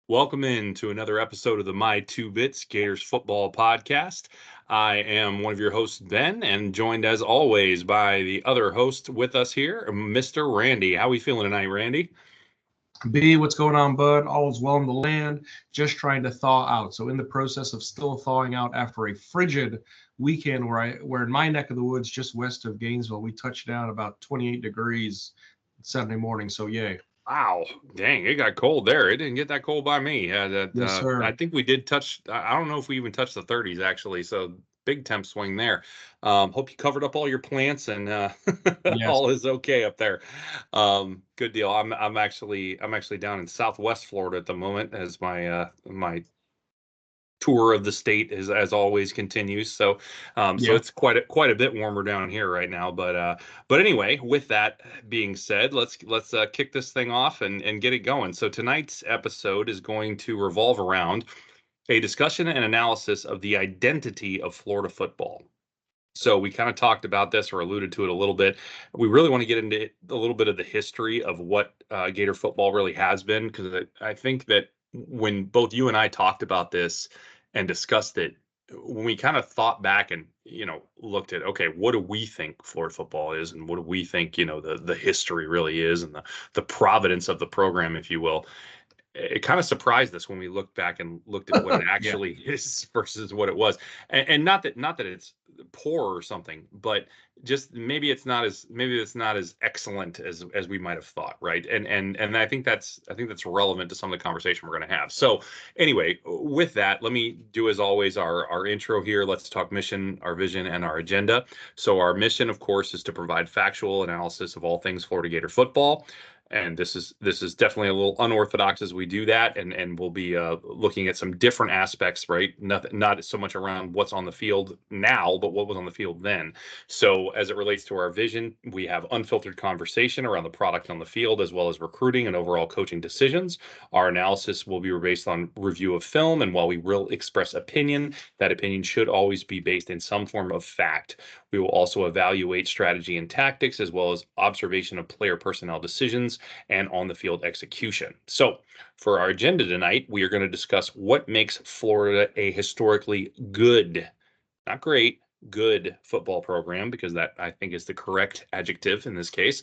Welcome in to another episode of the My Two Bits Gators Football Podcast. I am one of your hosts, Ben, and joined as always by the other host with us here, Mr. Randy. How are we feeling tonight, Randy? B, what's going on, bud? All is well in the land, just trying to thaw out. So in the process of still thawing out after a frigid weekend where in my neck of the woods, just west of Gainesville, we touched down about 28 degrees Saturday morning. So yay. Wow, dang, it got cold there. It didn't get that cold by me. Yes, I sir. think we did touch. I don't know if we even touched the 30s actually. So big temp swing there. Hope you covered up all your plants and Yes. all is okay up there. Good deal. I'm actually down in Southwest Florida at the moment as my tour of the state is as always continues. So Yeah. it's quite a bit warmer down here right now. But anyway, with that being said, let's kick this thing off and get it going. So tonight's episode is going to revolve around a discussion and analysis of the identity of Florida football. So we kind of talked about this or alluded to it a little bit. We really want to get into a little bit of the history of what Gator football really has been, because I think that when both you and I talked about this and discussed it, when we kind of thought back and looked at, okay, what do we think Florida football is, and what do we think the history really is, and the providence of the program, if you will. It kind of surprised us when we looked back and looked at what it Yeah. actually is versus what it was. And not that it's poor or something, but just maybe it's not as excellent as we might have thought, right? And I think that's relevant to some of the conversation we're going to have. So anyway, with that, let me do as always our intro here. Let's talk mission, our vision, and our agenda. So our mission, of course, is to provide factual analysis of all things Florida Gator football, and this is definitely a little unorthodox as we do that, and we'll be looking at some different aspects, right? Not so much around what's on the field now, but what was on the field then. So as it relates to our vision, we have unfiltered conversation around the product on the field, as well as recruiting and overall coaching decisions. Our analysis will be based on review of film, and while we will express opinion, that opinion should always be based in some form of fact. We will also evaluate strategy and tactics, as well as observation of player personnel decisions and on the field execution. So, for our agenda tonight, we are going to discuss what makes Florida a historically good, not great, good football program, because that I think is the correct adjective in this case.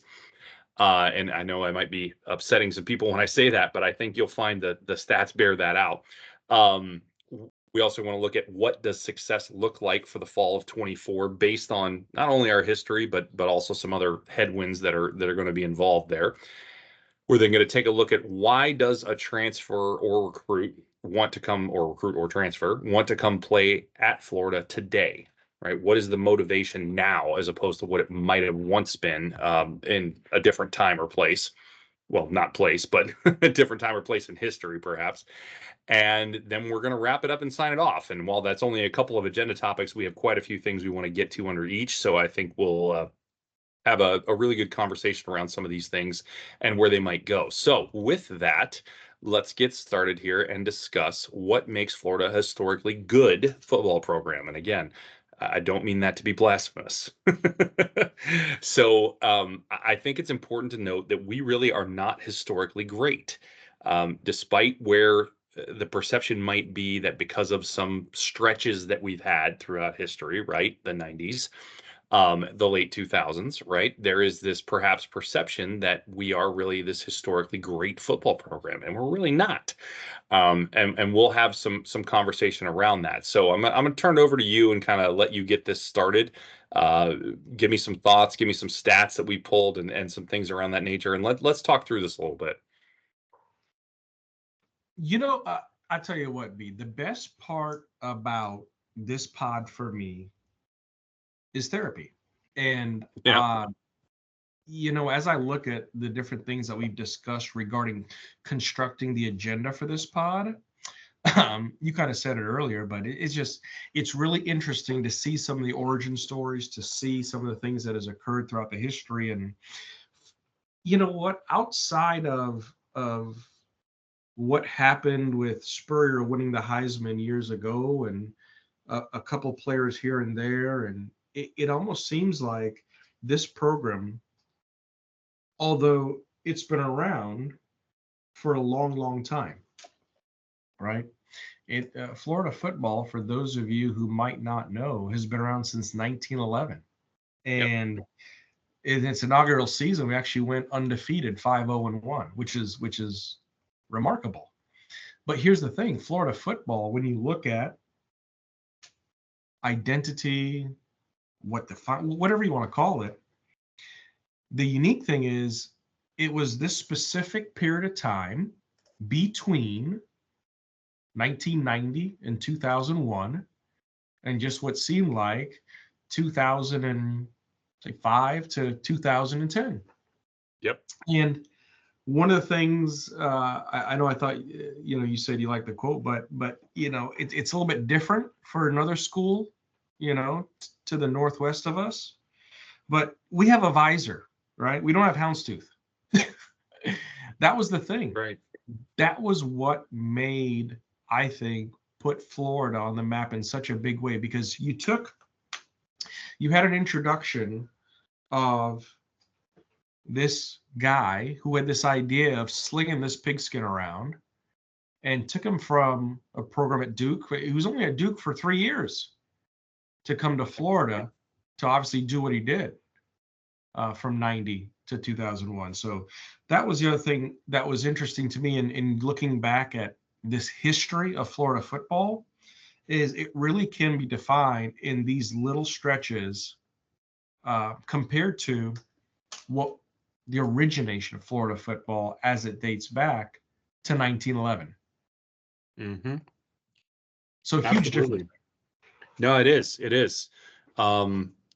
And I know I might be upsetting some people when I say that, but I think you'll find that the stats bear that out. Um, we also want to look at what does success look like for the fall of 24 based on not only our history but also some other headwinds that are going to be involved there. We're then going to take a look at why does a transfer or recruit or transfer want to come play at Florida today, right? What is the motivation now as opposed to what it might have once been in a different time or place? Well, not place, but a different time or place in history, perhaps. And then we're going to wrap it up and sign it off. And while that's only a couple of agenda topics, we have quite a few things we want to get to under each. So I think we'll have a really good conversation around some of these things and where they might go. So, with that, let's get started here and discuss what makes Florida a historically good football program. And again, I don't mean that to be blasphemous. So, I think it's important to note that we really are not historically great, despite where the perception might be that because of some stretches that we've had throughout history, right? The 90s, the late 2000s, right? There is this perhaps perception that we are really this historically great football program, and we're really not. And we'll have some conversation around that. So I'm gonna turn it over to you and kind of let you get this started. Uh, Give me some thoughts, give me some stats that we pulled, and some things around that nature, and let's talk through this a little bit. You know, I tell you what, B, the best part about this pod for me is therapy. And Yeah. as I look at the different things that we've discussed regarding constructing the agenda for this pod, you kind of said it earlier, but it's really interesting to see some of the origin stories, to see some of the things that has occurred throughout the history. And you know what, outside of what happened with Spurrier winning the Heisman years ago and a couple players here and there, and it almost seems like this program, although it's been around for a long, long time, right? Florida football, for those of you who might not know, has been around since 1911. Yep. And in its inaugural season, we actually went undefeated 5-0-1, which is remarkable. But here's the thing, Florida football, when you look at identity, whatever you want to call it, the unique thing is it was this specific period of time between 1990 and 2001, and just what seemed like 2005 to 2010. Yep. And one of the things I know, I thought, you said you like the quote, but it's a little bit different for another school, to the northwest of us. But we have a visor, right? We don't have houndstooth. That was the thing. Right. That was what made, I think, put Florida on the map in such a big way, because you had an introduction of this guy who had this idea of slinging this pigskin around, and took him from a program at Duke. He was only at Duke for 3 years to come to Florida to obviously do what he did from 90 to 2001. So that was the other thing that was interesting to me in looking back at this history of Florida football, is it really can be defined in these little stretches compared to what the origination of Florida football as it dates back to 1911. Mm-hmm. So huge difference. No, it is. It is.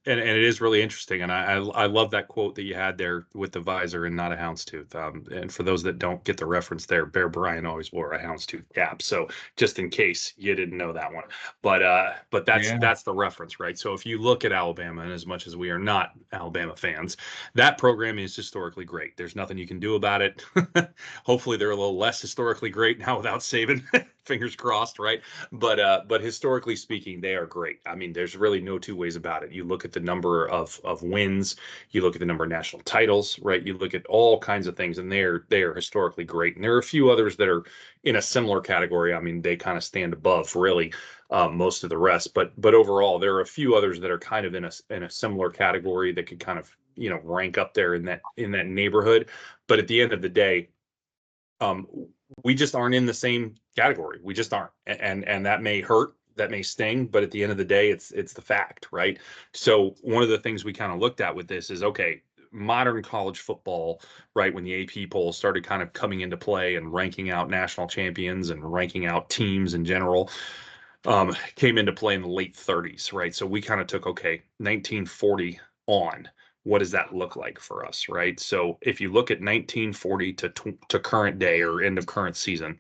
And it is really interesting. And I love that quote that you had there with the visor and not a houndstooth. And for those that don't get the reference there, Bear Bryant always wore a houndstooth cap. So just in case you didn't know that one, but that's the reference, right? So if you look at Alabama, and as much as we are not Alabama fans, that program is historically great. There's nothing you can do about it. Hopefully they're a little less historically great now without Saban. Fingers crossed, right? But historically speaking, they are great. I mean, there's really no two ways about it. You look at the number of wins, you look at the number of national titles, right? You look at all kinds of things, and they are historically great. And there are a few others that are in a similar category. I mean, they kind of stand above really most of the rest. But overall, there are a few others that are kind of in a similar category that could kind of rank up there in that neighborhood. But at the end of the day, we just aren't in the same category. We just aren't. And that may hurt, that may sting, but at the end of the day, it's the fact, right? So one of the things we kind of looked at with this is, okay, modern college football, right, when the AP polls started kind of coming into play and ranking out national champions and ranking out teams in general, came into play in the late 30s, right? So we kind of took, okay, 1940 on, what does that look like for us, right? So if you look at 1940 to current day or end of current season,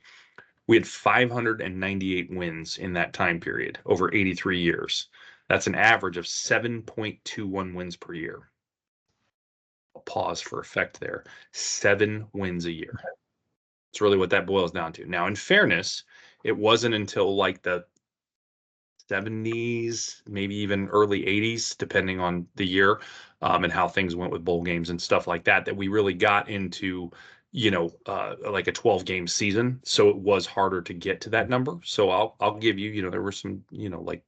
we had 598 wins in that time period over 83 years. That's an average of 7.21 wins per year. I'll pause for effect there. 7 wins a year. It's really what that boils down to. Now, in fairness, it wasn't until like the 70s, maybe even early 80s, depending on the year and how things went with bowl games and stuff like that, that we really got into, like a 12-game season. So it was harder to get to that number. So I'll give you, there were some, like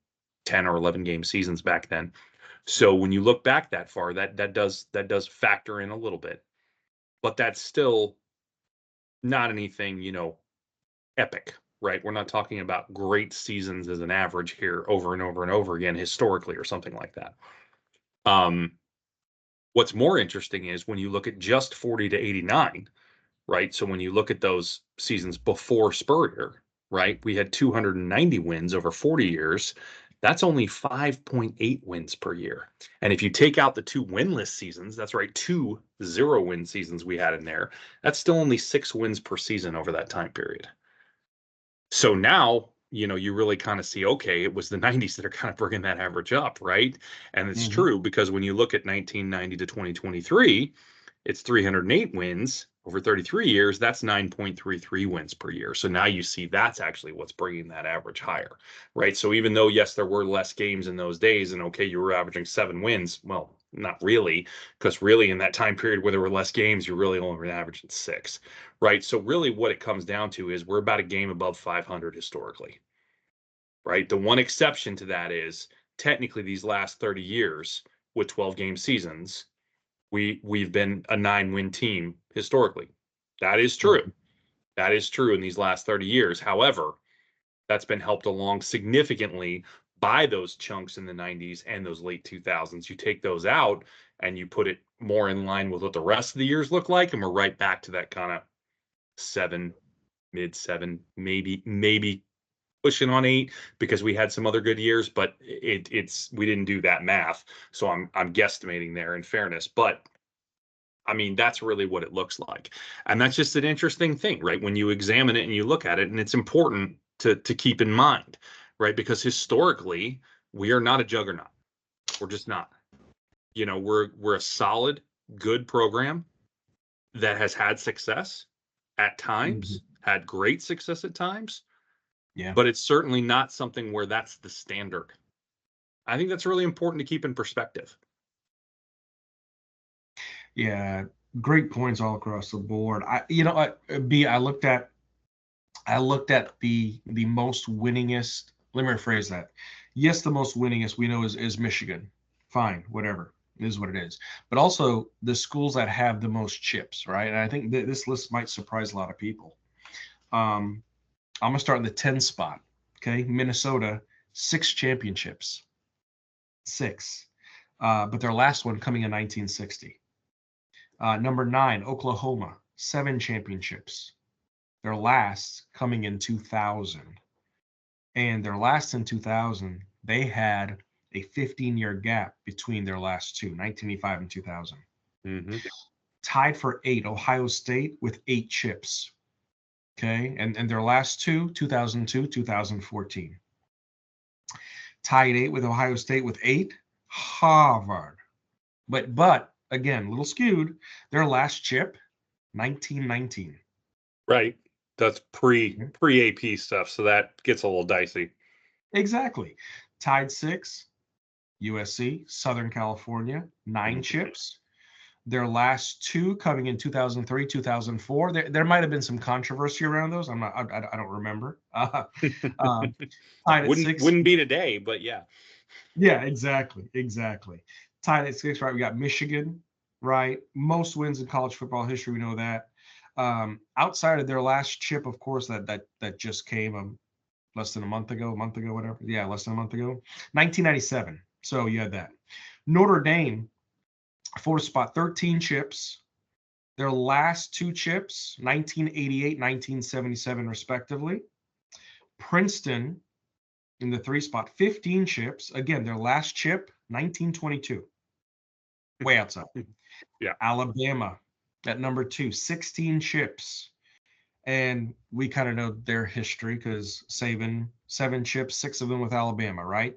10 or 11 game seasons back then. So when you look back that far, that does factor in a little bit, but that's still not anything, epic. Right. We're not talking about great seasons as an average here over and over and over again, historically, or something like that. What's more interesting is when you look at just 40 to 89, right? So when you look at those seasons before Spurrier, right, we had 290 wins over 40 years. That's only 5.8 wins per year. And if you take out the 2 winless seasons, that's right, 2 0-win seasons we had in there, that's still only 6 wins per season over that time period. So now, you really kind of see, okay, it was the 90s that are kind of bringing that average up, right? And it's true, because when you look at 1990 to 2023, it's 308 wins over 33 years. That's 9.33 wins per year. So now you see that's actually what's bringing that average higher, right? So even though, yes, there were less games in those days, and okay, you were averaging 7 wins, well, not really, because really in that time period where there were less games, you're really only averaging 6, right? So really what it comes down to is we're about a game above 500 historically, right? The one exception to that is technically these last 30 years with 12 game seasons, we've been a 9-win team historically. That is true. That is true in these last 30 years. However, that's been helped along significantly by those chunks in the 90s and those late 2000s. You take those out and you put it more in line with what the rest of the years look like, and we're right back to that kind of 7, mid-7, maybe pushing on 8 because we had some other good years, but it's we didn't do that math, so I'm guesstimating there in fairness. But I mean, that's really what it looks like. And that's just an interesting thing, right? When you examine it and you look at it, and it's important to keep in mind, right? Because historically, we are not a juggernaut. We're just not. You know, we're a solid, good program that has had success at times, had great success at times. Yeah. But it's certainly not something where that's the standard. I think that's really important to keep in perspective. Yeah, great points all across the board. I looked at the most winningest. Let me rephrase that. Yes, the most winningest we know is Michigan. Fine, whatever. It is what it is. But also the schools that have the most chips, right? And I think this list might surprise a lot of people. I'm gonna start in the 10 spot. Okay, Minnesota, 6 championships. 6. But their last one coming in 1960. Number 9, Oklahoma, 7 championships. Their last coming in 2000. And their last in 2000, they had a 15-year gap between their last two, 1985 and 2000. Mm-hmm. Tied for 8, Ohio State with 8 chips. Okay, and their last two, 2002, 2014. Tied 8 with Ohio State with 8, Harvard. But again, a little skewed. Their last chip, 1919. Right. That's pre AP stuff, so that gets a little dicey. Exactly. Tied 6, USC, Southern California, 9 chips. Their last two coming in 2003, 2004. There might have been some controversy around those. I don't remember. Tied at 6. Wouldn't be today, but yeah. Yeah, exactly. Tied at 6, right? We got Michigan, right? Most wins in college football history. We know that. Outside of their last chip, of course, that just came less than a month ago, whatever. Yeah, less than a month ago. 1997. So you had that. Notre Dame, 4th spot, 13 chips. Their last 2 chips, 1988, 1977, respectively. Princeton in the 3 spot, 15 chips. Again, their last chip, 1922. Way outside. Yeah. Alabama at number 2, 16 chips. And we kind of know their history because Saban, 7 chips, 6 of them with Alabama, right?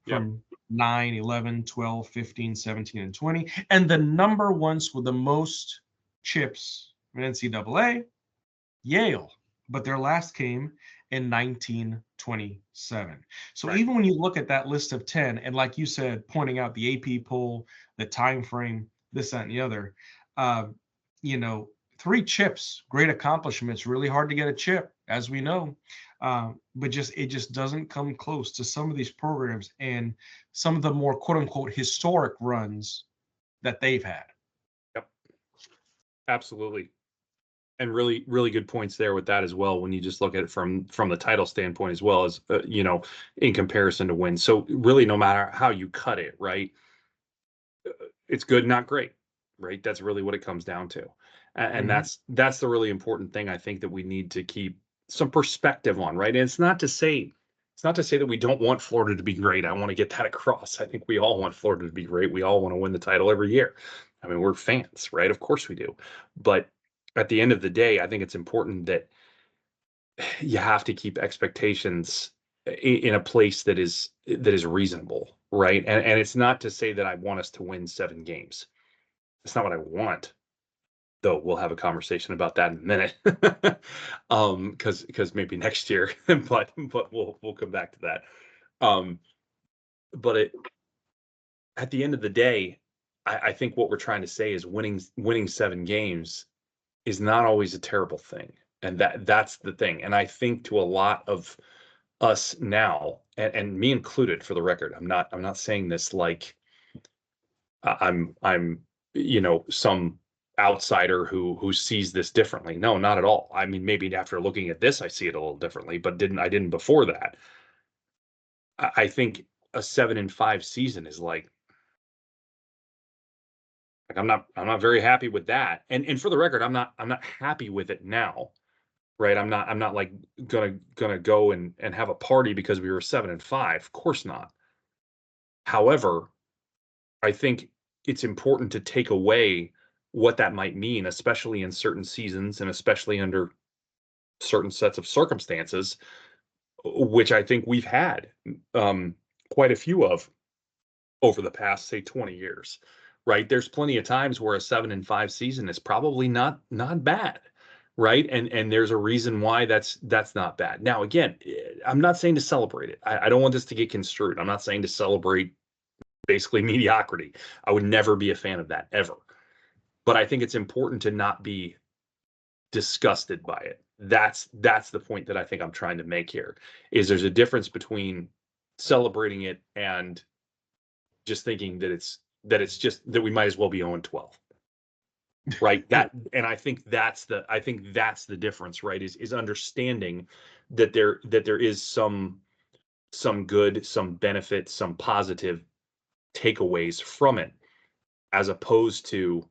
From 9, 11, 12, 15, 17, and 20. And the number ones with the most chips in NCAA, Yale. But their last came in 1927. So even when you look at that list of 10, and like you said, pointing out the AP poll, the time frame, this, that, and the other, 3 chips, great accomplishments. Really hard to get a chip, as we know. But it just doesn't come close to some of these programs and some of the more quote unquote historic runs that they've had. Yep. Absolutely. And really, really good points there with that as well. When you just look at it from the title standpoint, as well as, in comparison to wins. So really, no matter how you cut it, right, it's good, not great, right? That's really what it comes down to. And that's the really important thing I think that we need to keep some perspective on, right? And it's not to say that we don't want Florida to be great. I want to get that across. I think we all want Florida to be great. We all want to win the title every year. I mean, we're fans, right? Of course we do. But at the end of the day, I think it's important that you have to keep expectations in a place that is reasonable, right? And it's not to say that I want us to win 7 games. It's not what I want. Though we'll have a conversation about that in a minute, because maybe next year, but we'll come back to that. But at the end of the day, I think what we're trying to say is winning 7 games is not always a terrible thing. And that's the thing. And I think to a lot of us now, and me included for the record, I'm not saying this like I'm some outsider who sees this differently. No, not at all. I mean, maybe after looking at this, I see it a little differently, but I didn't before that. I think a 7-5 season is like I'm not very happy with that. And for the record, I'm not happy with it now, right? I'm not like gonna go and have a party because we were 7-5. Of course not. However, I think it's important to take away what that might mean, especially in certain seasons and especially under certain sets of circumstances, which I think we've had quite a few of over the past, say, 20 years, right? There's plenty of times where a 7-5 season is probably not bad, right? And there's a reason why that's not bad. Now, again, I'm not saying to celebrate it. I don't want this to get construed. I'm not saying to celebrate basically mediocrity. I would never be a fan of that, ever. But I think it's important to not be disgusted by it. That's the point that I think I'm trying to make here, is there's a difference between celebrating it and just thinking that it's just that we might as well be 0-12. Right. And I think that's the difference, right? Is understanding that there is some good, some benefit, some positive takeaways from it, as opposed to,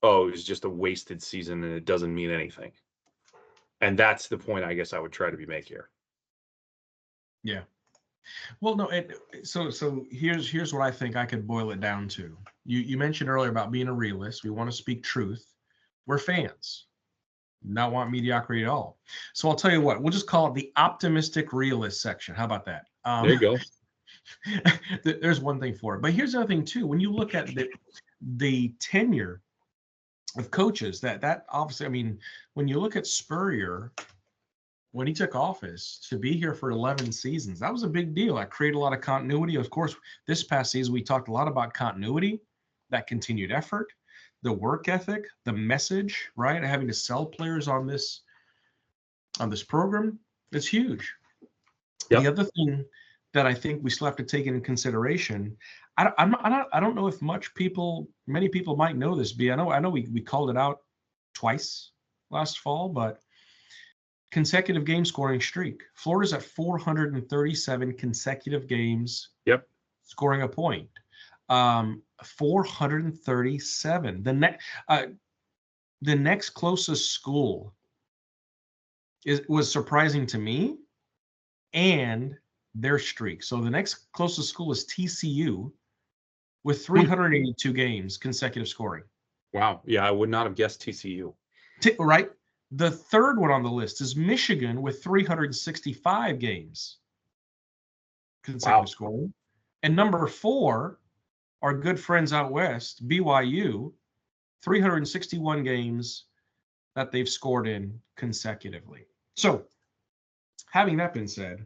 oh, it was just a wasted season and it doesn't mean anything. And that's the point I guess I would try to make here. Yeah. Well, no, so here's what I think I could boil it down to. You mentioned earlier about being a realist. We want to speak truth. We're fans, not want mediocrity at all. So I'll tell you what, we'll just call it the optimistic realist section. How about that? There you go. There's one thing for it. But here's the other thing too. When you look at the tenure of coaches, that obviously, I mean, when you look at Spurrier, when he took office, to be here for 11 seasons, that was a big deal. That created a lot of continuity. Of course, this past season, we talked a lot about continuity, that continued effort, the work ethic, the message, right? Having to sell players on this program, it's huge. Yep. The other thing that I think we still have to take into consideration, I don't know if many people might know this, B. I know we called it out twice last fall, but consecutive game scoring streak. Florida's at 437 consecutive games. Yep. Scoring a point. 437. The next closest school was surprising to me, and their streak. So the next closest school is TCU with 382 games consecutive scoring. Wow. Yeah, I would not have guessed TCU. Right? The third one on the list is Michigan with 365 games consecutive scoring. And number 4, our good friends out west, BYU, 361 games that they've scored in consecutively. So, having that been said,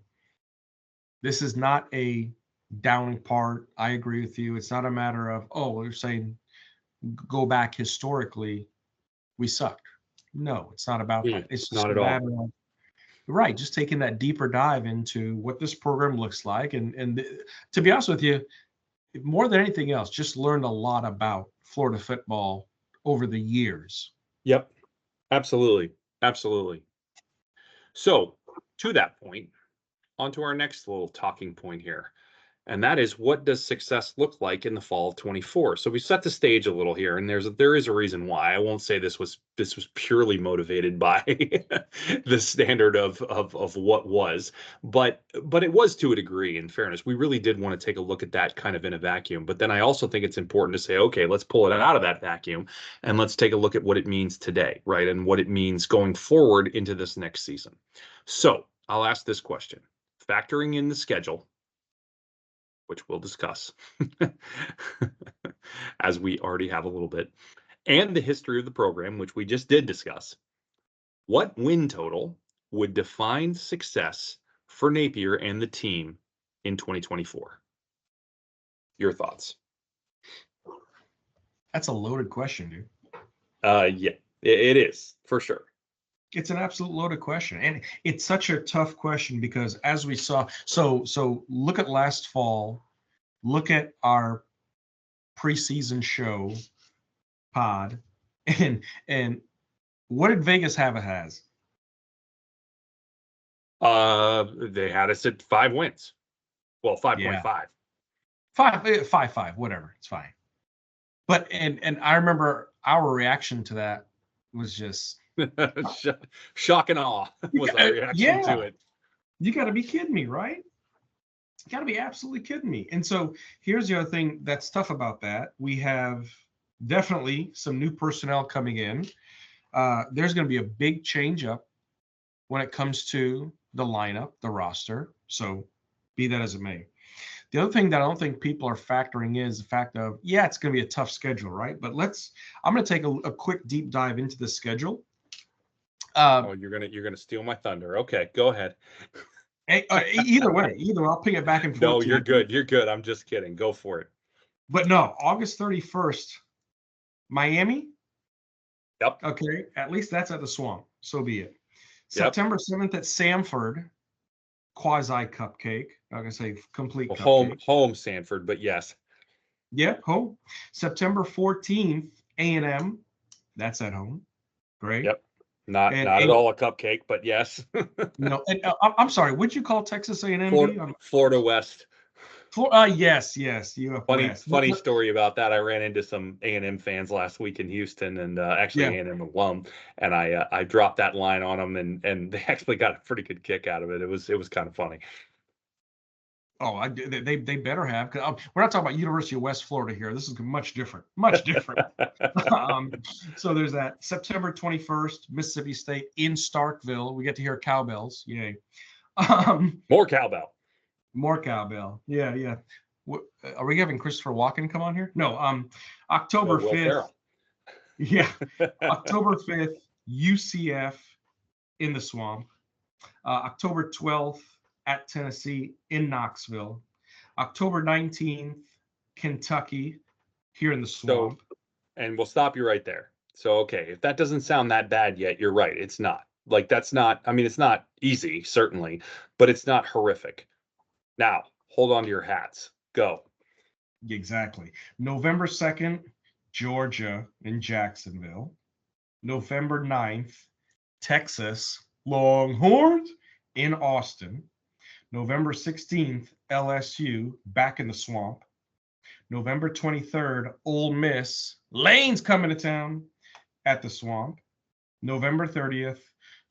this is not a downing part. I agree with you. It's not a matter of, we're saying go back historically, we sucked. No, it's not about that. It's not at all. Right, just taking that deeper dive into what this program looks like. And to be honest with you, more than anything else, just learned a lot about Florida football over the years. Yep, absolutely. So, to that point, on to our next little talking point here. And that is, what does success look like in the fall of 24? So we set the stage a little here, and there is a reason why. I won't say this was purely motivated by the standard of what was, but it was to a degree. In fairness, we really did want to take a look at that kind of in a vacuum. But then I also think it's important to say, okay, let's pull it out of that vacuum and let's take a look at what it means today, right, and what it means going forward into this next season. So I'll ask this question: factoring in the schedule, which we'll discuss as we already have a little bit, and the history of the program, which we just did discuss, what win total would define success for Napier and the team in 2024? Your thoughts? That's a loaded question, dude. Yeah, it is for sure. It's an absolute loaded question, and it's such a tough question because as we saw, so look at last fall, look at our preseason show pod, and what did Vegas have it has? They had us at 5 wins. Well, 5.5. Yeah. 5, whatever, it's fine. But and I remember our reaction to that was just Shock and awe was our reaction to it. You got to be kidding me, right? You got to be absolutely kidding me. And so here's the other thing that's tough about that. We have definitely some new personnel coming in. There's going to be a big change up when it comes to the lineup, the roster. So be that as it may. The other thing that I don't think people are factoring in is the fact of, yeah, it's going to be a tough schedule, right? But I'm going to take a quick deep dive into the schedule. You're gonna steal my thunder. Okay, go ahead. Either way, I'll ping it back and forth. No, you're good. You're good. I'm just kidding. Go for it. But no, August 31st, Miami. Yep. Okay, at least that's at the Swamp. So be it. Yep. September 7th at Samford, quasi cupcake. I'm gonna say complete cupcake. Home Sanford, but yes. Yeah, home. September 14th, A&M. That's at home. Great. Yep. Not at all a cupcake, but yes. No, and, I'm sorry. What'd you call Texas A&M? Florida West. Yes. Funny story about that. I ran into some A&M fans last week in Houston, and actually A&M alum, and I dropped that line on them, and they actually got a pretty good kick out of it. It was kind of funny. Oh, they better have, because we're not talking about University of West Florida here. This is much different. So there's that. September 21st, Mississippi State in Starkville. We get to hear cowbells. Yay. More cowbell. More cowbell. Yeah. Are we having Christopher Walken come on here? No. October 5th. Yeah. October 5th, UCF in the Swamp. October 12th, at Tennessee in Knoxville. October 19th, Kentucky here in the Swamp. So, and we'll stop you right there. So, okay, if that doesn't sound that bad yet, you're right. It's not. Like, that's not, I mean, it's not easy, certainly, but it's not horrific. Now, hold on to your hats. Go. Exactly. November 2nd, Georgia in Jacksonville. November 9th, Texas Longhorns in Austin. November 16th, LSU back in the Swamp. November 23rd, Ole Miss. Lane's coming to town at the Swamp. November 30th,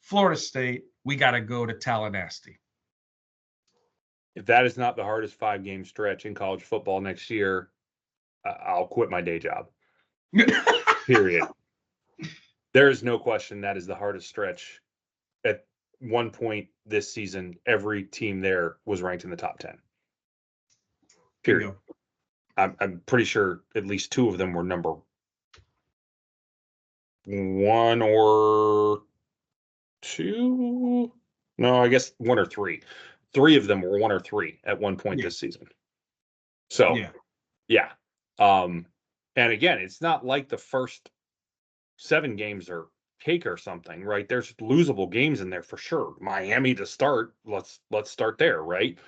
Florida State. We got to go to Tallahassee. If that is not the hardest 5-game stretch in college football next year, I'll quit my day job. Period. There is no question that is the hardest stretch. At one point this season, every team there was ranked in the top 10. Period. I'm pretty sure at least 2 of them were number 1 or 2. No, I guess 1 or 3. 3 of them were 1 or 3 at one point this season. So, yeah. And again, it's not like the first 7 games are cake or something, right? There's losable games in there for sure. Miami to start. Let's start there, right?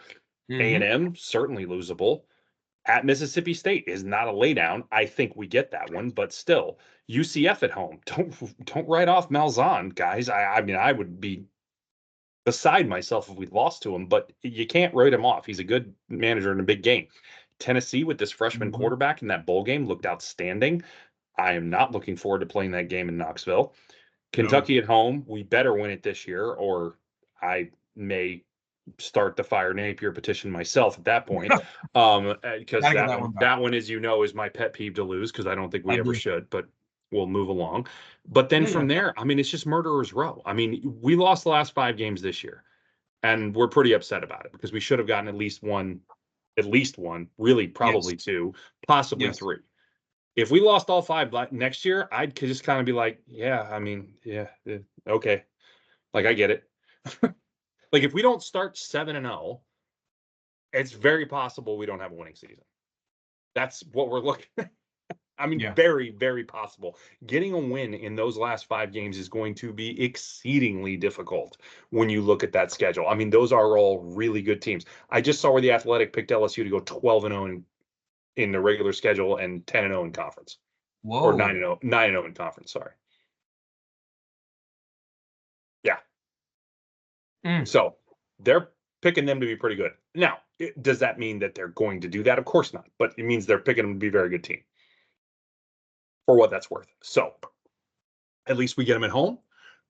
Mm-hmm. A&M certainly losable. At Mississippi State is not a laydown. I think we get that one, but still, UCF at home. Don't write off Malzahn, guys. I mean, I would be beside myself if we lost to him, but you can't write him off. He's a good manager in a big game. Tennessee with this freshman quarterback in that bowl game looked outstanding. I am not looking forward to playing that game in Knoxville. Kentucky at home, we better win it this year, or I may start the Fire Napier petition myself at that point. Because that one, as you know, is my pet peeve to lose, because I don't think we ever should, but we'll move along. But then from there, I mean, it's just murderer's row. I mean, we lost the last 5 games this year, and we're pretty upset about it because we should have gotten at least one, really probably 2, possibly 3. If we lost all 5 next year, I'd just kind of be like, okay. Like, I get it. Like, if we don't start 7-0, it's very possible we don't have a winning season. That's what we're looking at. I mean, Yeah. very, very possible. Getting a win in those last 5 games is going to be exceedingly difficult when you look at that schedule. I mean, those are all really good teams. I just saw where the Athletic picked LSU to go 12-0 in the regular schedule and 10-0 in conference. Or Whoa. 9-0 in conference, sorry. Yeah. So they're picking them to be pretty good. Now, does that mean that they're going to do that? Of course not. But it means they're picking them to be a very good team. For what that's worth. So at least we get them at home,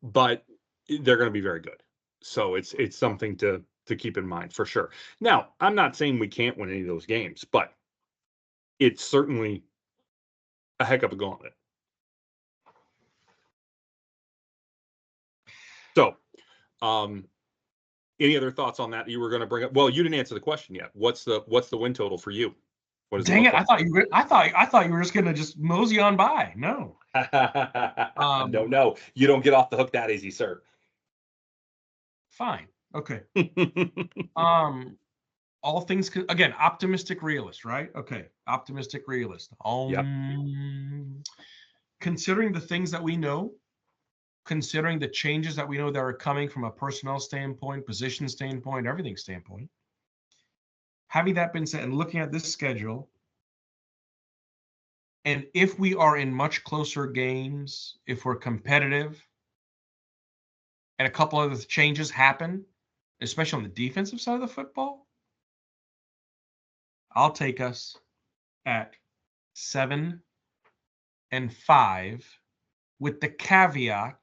but they're going to be very good. So it's something to keep in mind for sure. Now, I'm not saying we can't win any of those games, but it's certainly a heck of a gauntlet. So, any other thoughts on that you were going to bring up? Well, you didn't answer the question yet. What's the win total for you? What does Dang it it! look like? I thought you were just gonna just mosey on by. No. No, you don't get off the hook that easy, sir. Fine. Okay. All things again, optimistic realist, right? Okay, optimistic realist. Yep. Considering the things that we know, considering the changes that we know that are coming from a personnel standpoint, position standpoint, everything standpoint. Having that been said, and looking at this schedule, and if we are in much closer games, if we're competitive, and a couple other changes happen, especially on the defensive side of the football, I'll take us at 7-5 with the caveat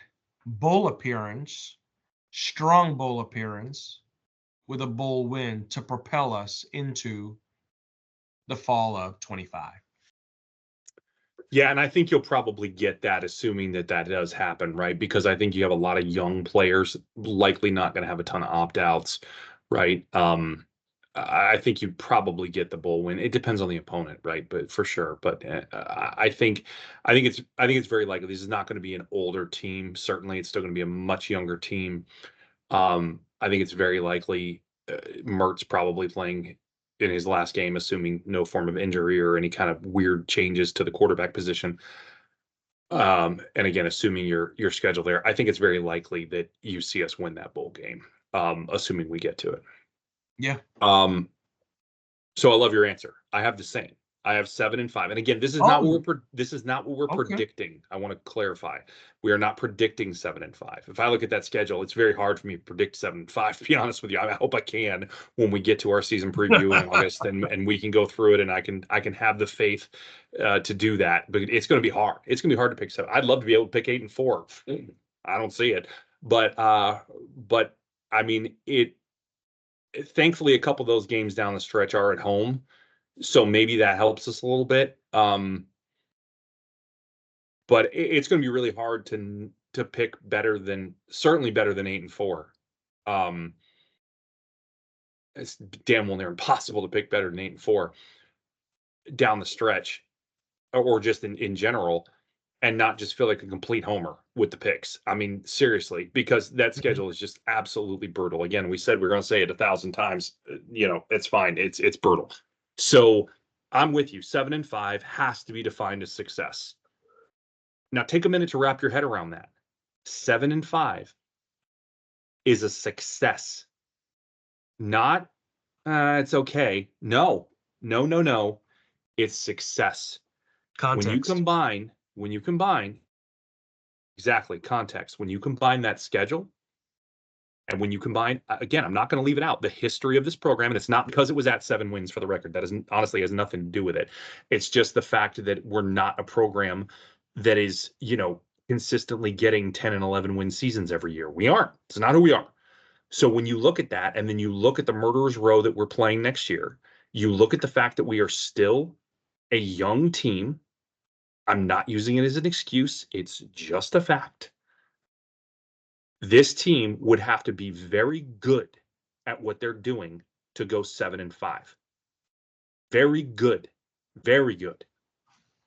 bowl appearance, strong bowl appearance with a bowl win to propel us into the fall of 25. Yeah, and I think you'll probably get that, assuming that does happen, right? Because I think you have a lot of young players, likely not going to have a ton of opt-outs, right? I think you probably get the bowl win. It depends on the opponent, right? But for sure. But I think it's very likely this is not going to be an older team. Certainly, it's still going to be a much younger team. I think it's very likely Mertz probably playing in his last game, assuming no form of injury or any kind of weird changes to the quarterback position. And again, assuming your schedule there, I think it's very likely that you see us win that bowl game, assuming we get to it. Yeah. So I love your answer. I have the same. I have 7-5. And again, this is not what we're predicting. I want to clarify. We are not predicting 7-5. If I look at that schedule, it's very hard for me to predict 7-5, to be honest with you. I hope I can when we get to our season preview in August and we can go through it and I can have the faith to do that. But it's going to be hard. It's going to be hard to pick 7. I'd love to be able to pick 8-4. I don't see it. But I mean, thankfully a couple of those games down the stretch are at home. So maybe that helps us a little bit. But it's going to be really hard to pick certainly better than 8-4. It's damn well near impossible to pick better than 8-4 down the stretch, or just in general, and not just feel like a complete homer with the picks. I mean, seriously, because that schedule is just absolutely brutal. Again, we said we're going to say it 1,000 times. It's fine. It's brutal. So I'm with you. 7-5 has to be defined as success. Now take a minute to wrap your head around that. 7-5 is a success. Not, it's okay. No. It's success. Context. When you combine, exactly, context. When you combine that schedule, and when you combine, again, I'm not going to leave it out, the history of this program, and it's not because it was at 7 wins for the record. That honestly has nothing to do with it. It's just the fact that we're not a program that is, consistently getting 10 and 11 win seasons every year. We aren't. It's not who we are. So when you look at that, and then you look at the Murderers Row that we're playing next year, you look at the fact that we are still a young team. I'm not using it as an excuse. It's just a fact. This team would have to be very good at what they're doing to go 7-5. Very good.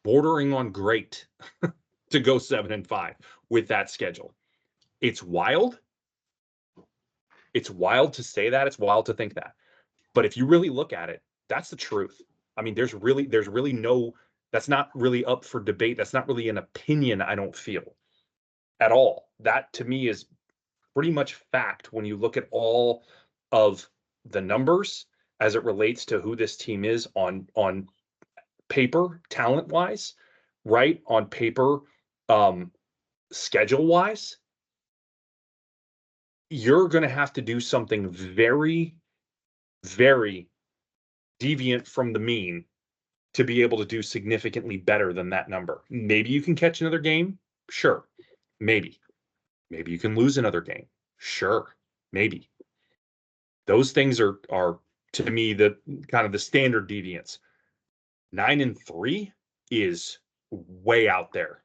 Bordering on great to go 7-5 with that schedule. It's wild. It's wild to say that. It's wild to think that. But if you really look at it, that's the truth. I mean, there's really no, That's not really up for debate. That's not really an opinion, I don't feel at all. That to me is pretty much fact when you look at all of the numbers as it relates to who this team is on paper, talent wise, right? On paper, schedule wise, you're going to have to do something very, very deviant from the mean to be able to do significantly better than that number. Maybe you can catch another game. Sure. Maybe. Maybe you can lose another game. Sure. Maybe. Those things are to me the kind of the standard deviance. 9-3 is way out there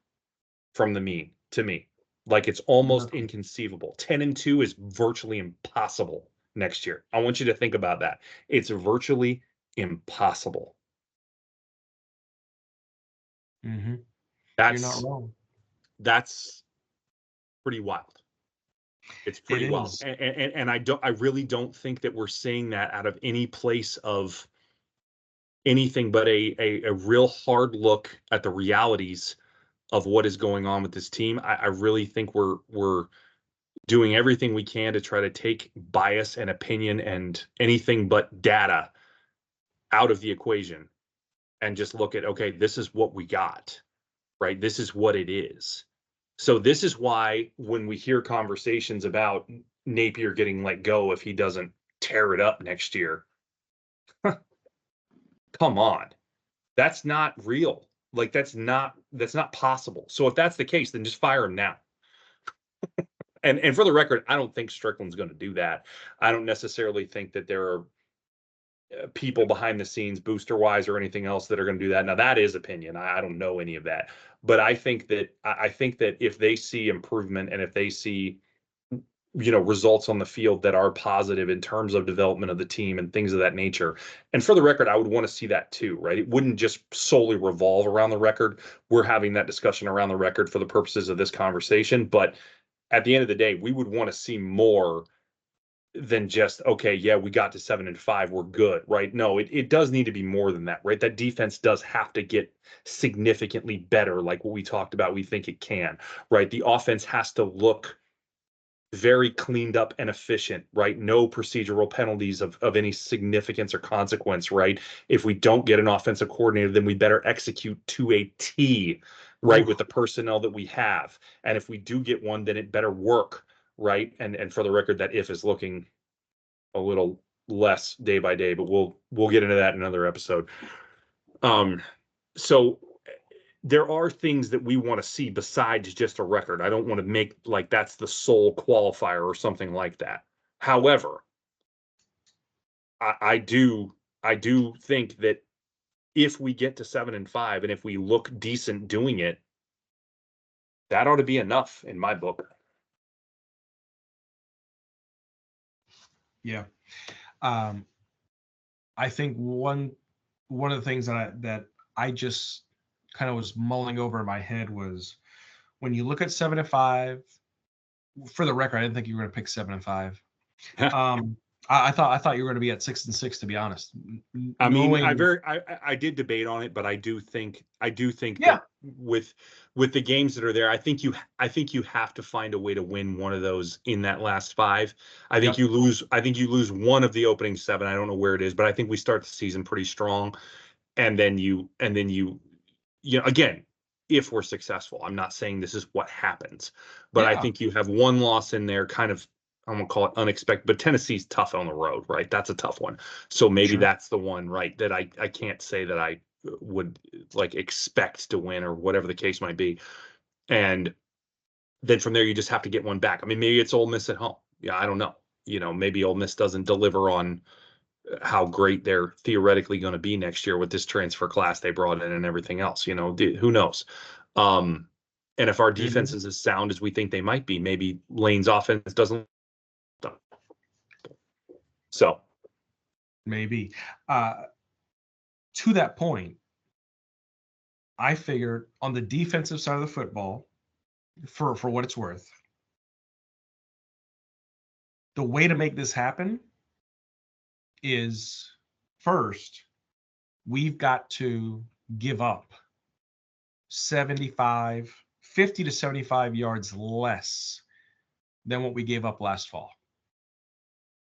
from the mean to me. Like it's almost inconceivable. 10-2 is virtually impossible next year. I want you to think about that. It's virtually impossible. Mm-hmm. You're not wrong. That's pretty wild. It's pretty wild. And I really don't think that we're seeing that out of any place of anything but a real hard look at the realities of what is going on with this team. I really think we're doing everything we can to try to take bias and opinion and anything but data out of the equation and just look at, okay, this is what we got, right? This is what it is. So this is why when we hear conversations about Napier getting let go if he doesn't tear it up next year, come on, that's not real. Like that's not possible. So if that's the case, then just fire him now. And for the record, I don't think Strickland's going to do that. I don't necessarily think that there are people behind the scenes, booster wise or anything else, that are going to do that. Now that is opinion. I don't know any of that, but I think that if they see improvement and if they see results on the field that are positive in terms of development of the team and things of that nature. And for the record, I would want to see that too, right? It wouldn't just solely revolve around the record. We're having that discussion around the record for the purposes of this conversation, but at the end of the day, we would want to see more than just, okay, yeah, we got to 7-5, we're good, right? No, it does need to be more than that, right? That defense does have to get significantly better, like what we talked about. We think it can, right? The offense has to look very cleaned up and efficient, right? No procedural penalties of any significance or consequence, right? If we don't get an offensive coordinator, then we better execute to a T, right? With the personnel that we have. And if we do get one, then it better work, right? And for the record, that if is looking a little less day by day, but we'll get into that in another episode. So there are things that we want to see besides just a record. I don't want to make like that's the sole qualifier or something like that. However, I do think that if we get to 7-5 and if we look decent doing it, that ought to be enough in my book. Yeah. I think one of the things that I just kind of was mulling over in my head was when you look at 7-5. For the record, I didn't think you were going to pick 7-5. I thought you were going to be at 6-6, to be honest. I mean, I did debate on it, but I do think that with the games that are there, I think you have to find a way to win one of those in that last 5. I think you lose one of the opening 7. I don't know where it is, but I think we start the season pretty strong, and then you again, if we're successful. I'm not saying this is what happens, but I think you have one loss in there, kind of, I'm gonna call it unexpected, but Tennessee's tough on the road, right? That's a tough one. So maybe that's the one, right? That I can't say that I would like expect to win or whatever the case might be. And then from there, you just have to get one back. I mean, maybe it's Ole Miss at home. Yeah, I don't know. Maybe Ole Miss doesn't deliver on how great they're theoretically going to be next year with this transfer class they brought in and everything else. Who knows? And if our defense is as sound as we think they might be, maybe Lane's offense doesn't. So maybe to that point, I figured on the defensive side of the football, for what it's worth, the way to make this happen is, first, we've got to give up 50 to 75 yards less than what we gave up last fall.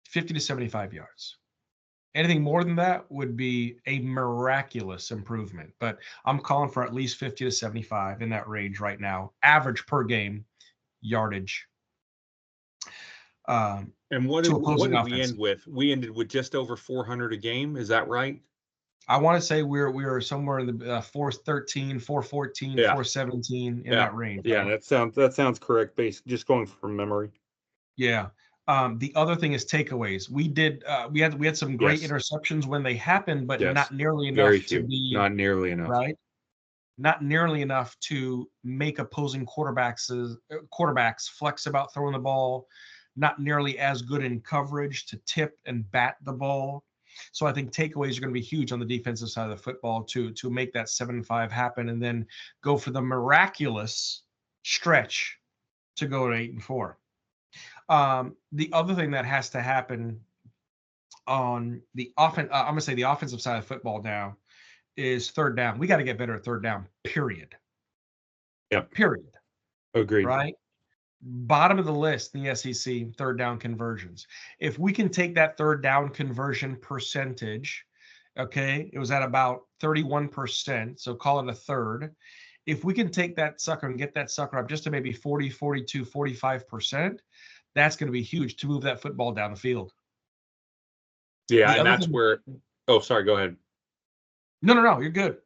50 to 75 yards. Anything more than that would be a miraculous improvement. But I'm calling for at least 50 to 75 in that range right now. Average per game yardage. And what to did opposing we offense. end with? We ended with just over 400 a game. Is that right? I want to say we were somewhere in the 413, 414, Yeah. 417 in Yeah. that range. Yeah, right? that sounds correct. Based just going from memory. Yeah. The other thing is takeaways. We had some great Yes. interceptions when they happened, but Yes. not nearly Very enough to few. be Not nearly enough. right. Not nearly enough to make opposing quarterbacks flex about throwing the ball. Not nearly as good in coverage to tip and bat the ball. So I think takeaways are going to be huge on the defensive side of the football to make that 7-5 happen, and then go for the miraculous stretch to go to 8-4. The other thing that has to happen on the I'm going to say the offensive side of football now is third down. We got to get better at third down, period. Yep. Period. Agreed. Right? Bottom of the list in the SEC, third down conversions. If we can take that third down conversion percentage, okay, it was at about 31%, so call it a third. If we can take that sucker and get that sucker up just to maybe 40, 42, 45%, that's going to be huge to move that football down the field. Yeah, and that's where. Oh, sorry. Go ahead. No, you're good.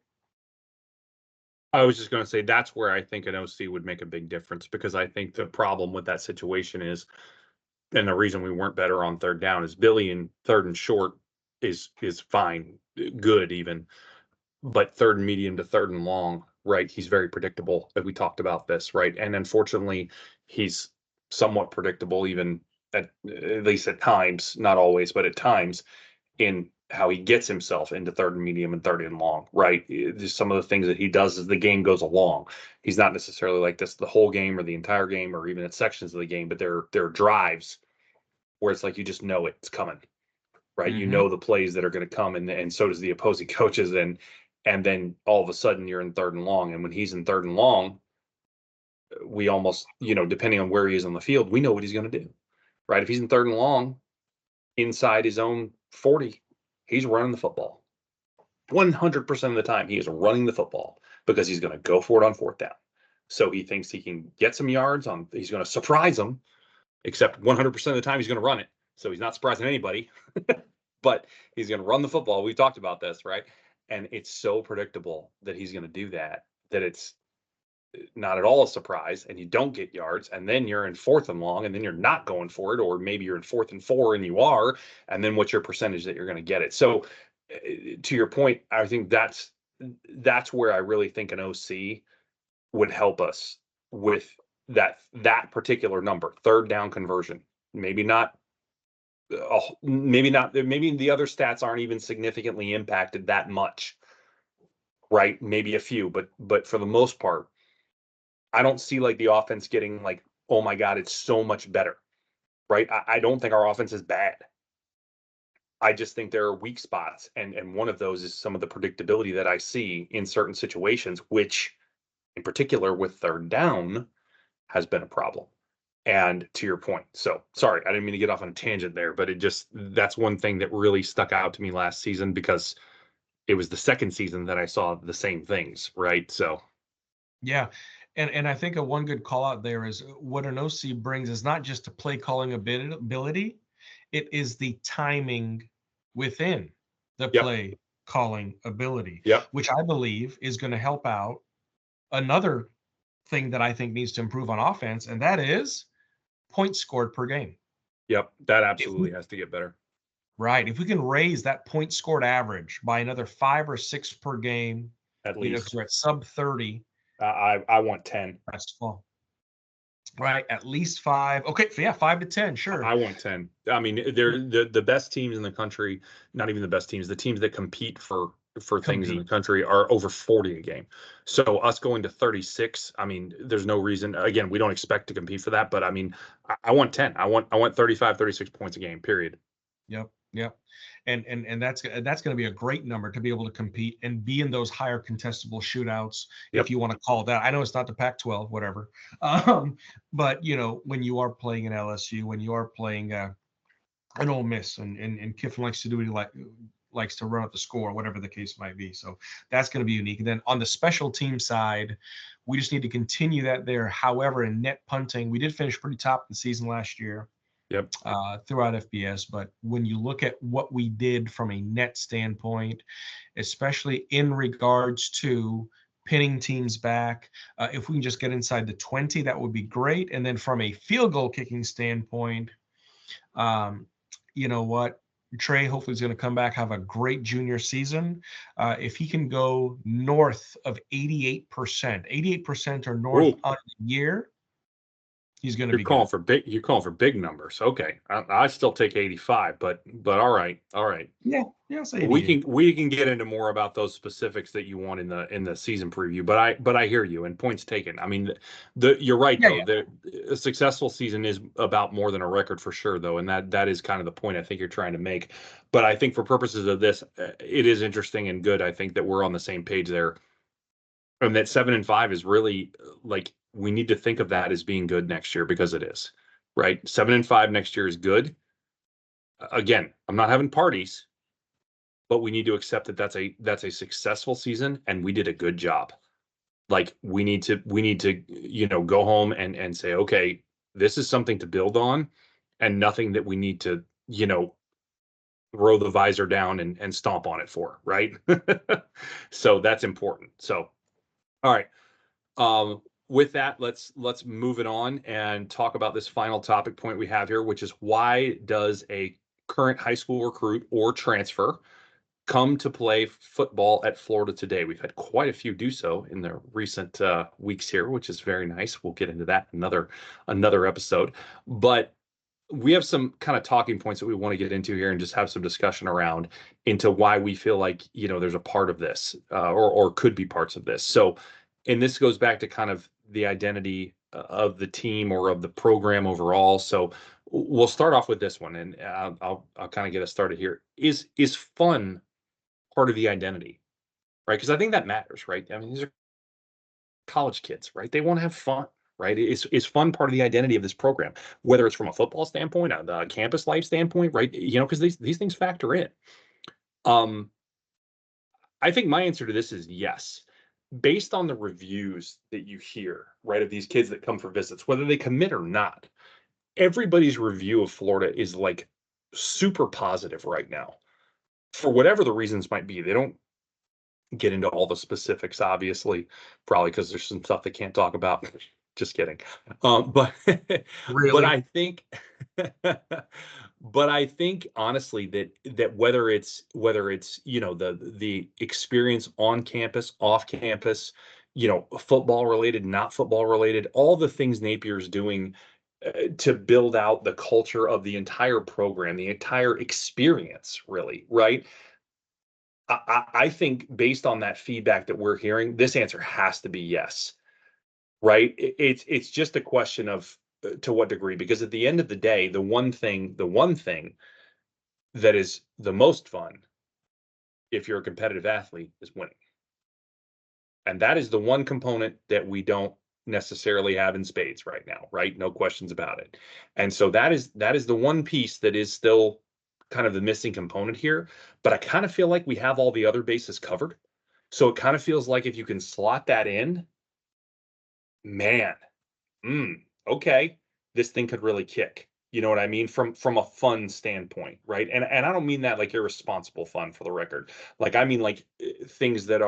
I was just going to say that's where I think an OC would make a big difference, because I think the problem with that situation is, and the reason we weren't better on third down is Billy in third and short is fine, good even, but third and medium to third and long, right? He's very predictable. We talked about this, right? And unfortunately, he's somewhat predictable, even at least at times, not always, but at times, in how he gets himself into third and medium and third and long, right? Just some of the things that he does as the game goes along. He's not necessarily like this the whole game or the entire game or even at sections of the game, but there are drives where it's like you just know it's coming, right? You know the plays that are going to come, and so does the opposing coaches, and then all of a sudden you're in third and long, and when he's in third and long, we almost, depending on where he is on the field, we know what he's going to do, right? If he's in third and long inside his own 40, he's running the football. 100% of the time, he is running the football because he's going to go for it on fourth down. So he thinks he can get some yards on. He's going to surprise them, except 100% of the time he's going to run it. So he's not surprising anybody, but he's going to run the football. We've talked about this, right? And it's so predictable that he's going to do that it's not at all a surprise, and you don't get yards, and then you're in fourth and long, and then you're not going for it, or maybe you're in 4th and 4 and you are, and then what's your percentage that you're going to get it? So to your point, I think that's where I really think an OC would help us with that particular number, third down conversion. Maybe not maybe the other stats aren't even significantly impacted that much, right? Maybe a few, but for the most part, I don't see like the offense getting like, oh my God, it's so much better, right? I don't think our offense is bad. I just think there are weak spots. And one of those is some of the predictability that I see in certain situations, which in particular with third down has been a problem. And to your point, so sorry, I didn't mean to get off on a tangent there, but that's one thing that really stuck out to me last season, because it was the second season that I saw the same things, right? So yeah. And I think one good call out there is what an OC brings is not just a play calling ability, it is the timing within the play calling ability, which I believe is going to help out another thing that I think needs to improve on offense, and that is points scored per game. Yep, that absolutely has to get better. Right. If we can raise that point scored average by another 5 or 6 per game, at least, because we're at sub 30. I want 10. That's full. Right, at least 5. Okay, so yeah, 5 to 10, sure. I want 10. I mean, they're the best teams in the country. Not even the best teams. The teams that compete for things in the country are over 40 a game. So us going to 36, I mean, there's no reason. Again, we don't expect to compete for that, but I mean, I want 10. I want 35, 36 points a game. Period. Yep. and that's going to be a great number to be able to compete and be in those higher contestable shootouts, Yep. if you want to call that. I know it's not the Pac-12, whatever, but when you are playing an LSU, when you are playing an Ole Miss, and Kiffin likes to do what he likes to run up the score, whatever the case might be. So that's going to be unique. And then on the special team side, we just need to continue that there. However, in net punting, we did finish pretty top of the season last year. Yep. Throughout FBS. But when you look at what we did from a net standpoint, especially in regards to pinning teams back, if we can just get inside the 20, that would be great. And then from a field goal kicking standpoint, you know what? Trey hopefully is going to come back, have a great junior season. If he can go north of 88% or north on the year, he's going to be calling good. You're calling for big numbers. Okay, I still take 85, but all right. Yeah. We can get into more about those specifics that you want in the season preview. But I hear you, and points taken. I mean, you're right though. Yeah. A successful season is about more than a record for sure, though, and that is kind of the point I think you're trying to make. But I think for purposes of this, it is interesting and good. I think that we're on the same page there, and that 7-5 is really like. We need to think of that as being good next year, because it is, right? 7-5 next year is good. Again, I'm not having parties, but we need to accept that that's a successful season, and we did a good job. Like we need to go home and say, okay, this is something to build on, and nothing that we need to roll the visor down and stomp on it for, right? So that's important. So, all right. With that, let's move it on and talk about this final topic point we have here, which is, why does a current high school recruit or transfer come to play football at Florida today? We've had quite a few do so in the recent weeks here, which is very nice. We'll get into that in another episode. But we have some kind of talking points that we want to get into here and just have some discussion around into why we feel like, there's a part of this or could be parts of this. So, and this goes back to kind of the identity of the team or of the program overall. So we'll start off with this one, and I'll kind of get us started here. Is fun part of the identity, right? Because I think that matters, right? I mean, these are college kids, right? They want to have fun, right? Is fun part of the identity of this program, whether it's from a football standpoint, a campus life standpoint, right? Because these things factor in. I think my answer to this is yes. Based on the reviews that you hear, right, of these kids that come for visits, whether they commit or not, everybody's review of Florida is like super positive right now, for whatever the reasons might be. They don't get into all the specifics, obviously, probably because there's some stuff they can't talk about. Just kidding. But really? But I think honestly that whether it's the experience on campus, off campus, football related, not football related, all the things Napier's doing to build out the culture of the entire program, the entire experience, really, right? I think based on that feedback that we're hearing, this answer has to be yes, right? It's just a question of to what degree, because at the end of the day, the one thing that is the most fun, if you're a competitive athlete, is winning. And that is the one component that we don't necessarily have in spades right now, right? No questions about it. And so that is the one piece that is still kind of the missing component here. But I kind of feel like we have all the other bases covered. So it kind of feels like if you can slot that in, man, okay, this thing could really kick. You know what I mean? From a fun standpoint, right? And I don't mean that like irresponsible fun, for the record. Like, I mean like things that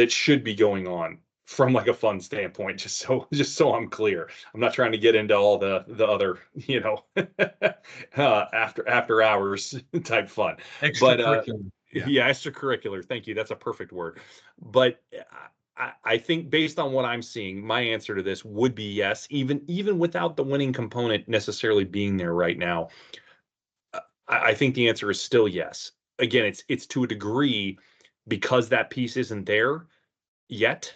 should be going on from like a fun standpoint, just so I'm clear. I'm not trying to get into all the other, after hours type fun. Extracurricular. But yeah, extracurricular. Thank you. That's a perfect word. But I think based on what I'm seeing, my answer to this would be yes, even without the winning component necessarily being there right now. I think the answer is still yes. Again, it's to a degree because that piece isn't there yet.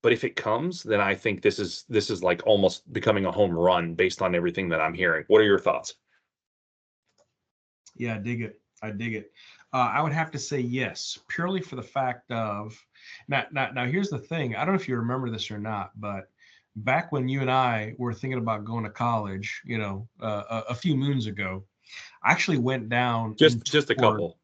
But if it comes, then I think this is like almost becoming a home run based on everything that I'm hearing. What are your thoughts? Yeah, I dig it. I dig it. I would have to say yes, purely for the fact of now. Here's the thing. I don't know if you remember this or not, but back when you and I were thinking about going to college, a few moons ago, I actually went down and Just a toured. couple.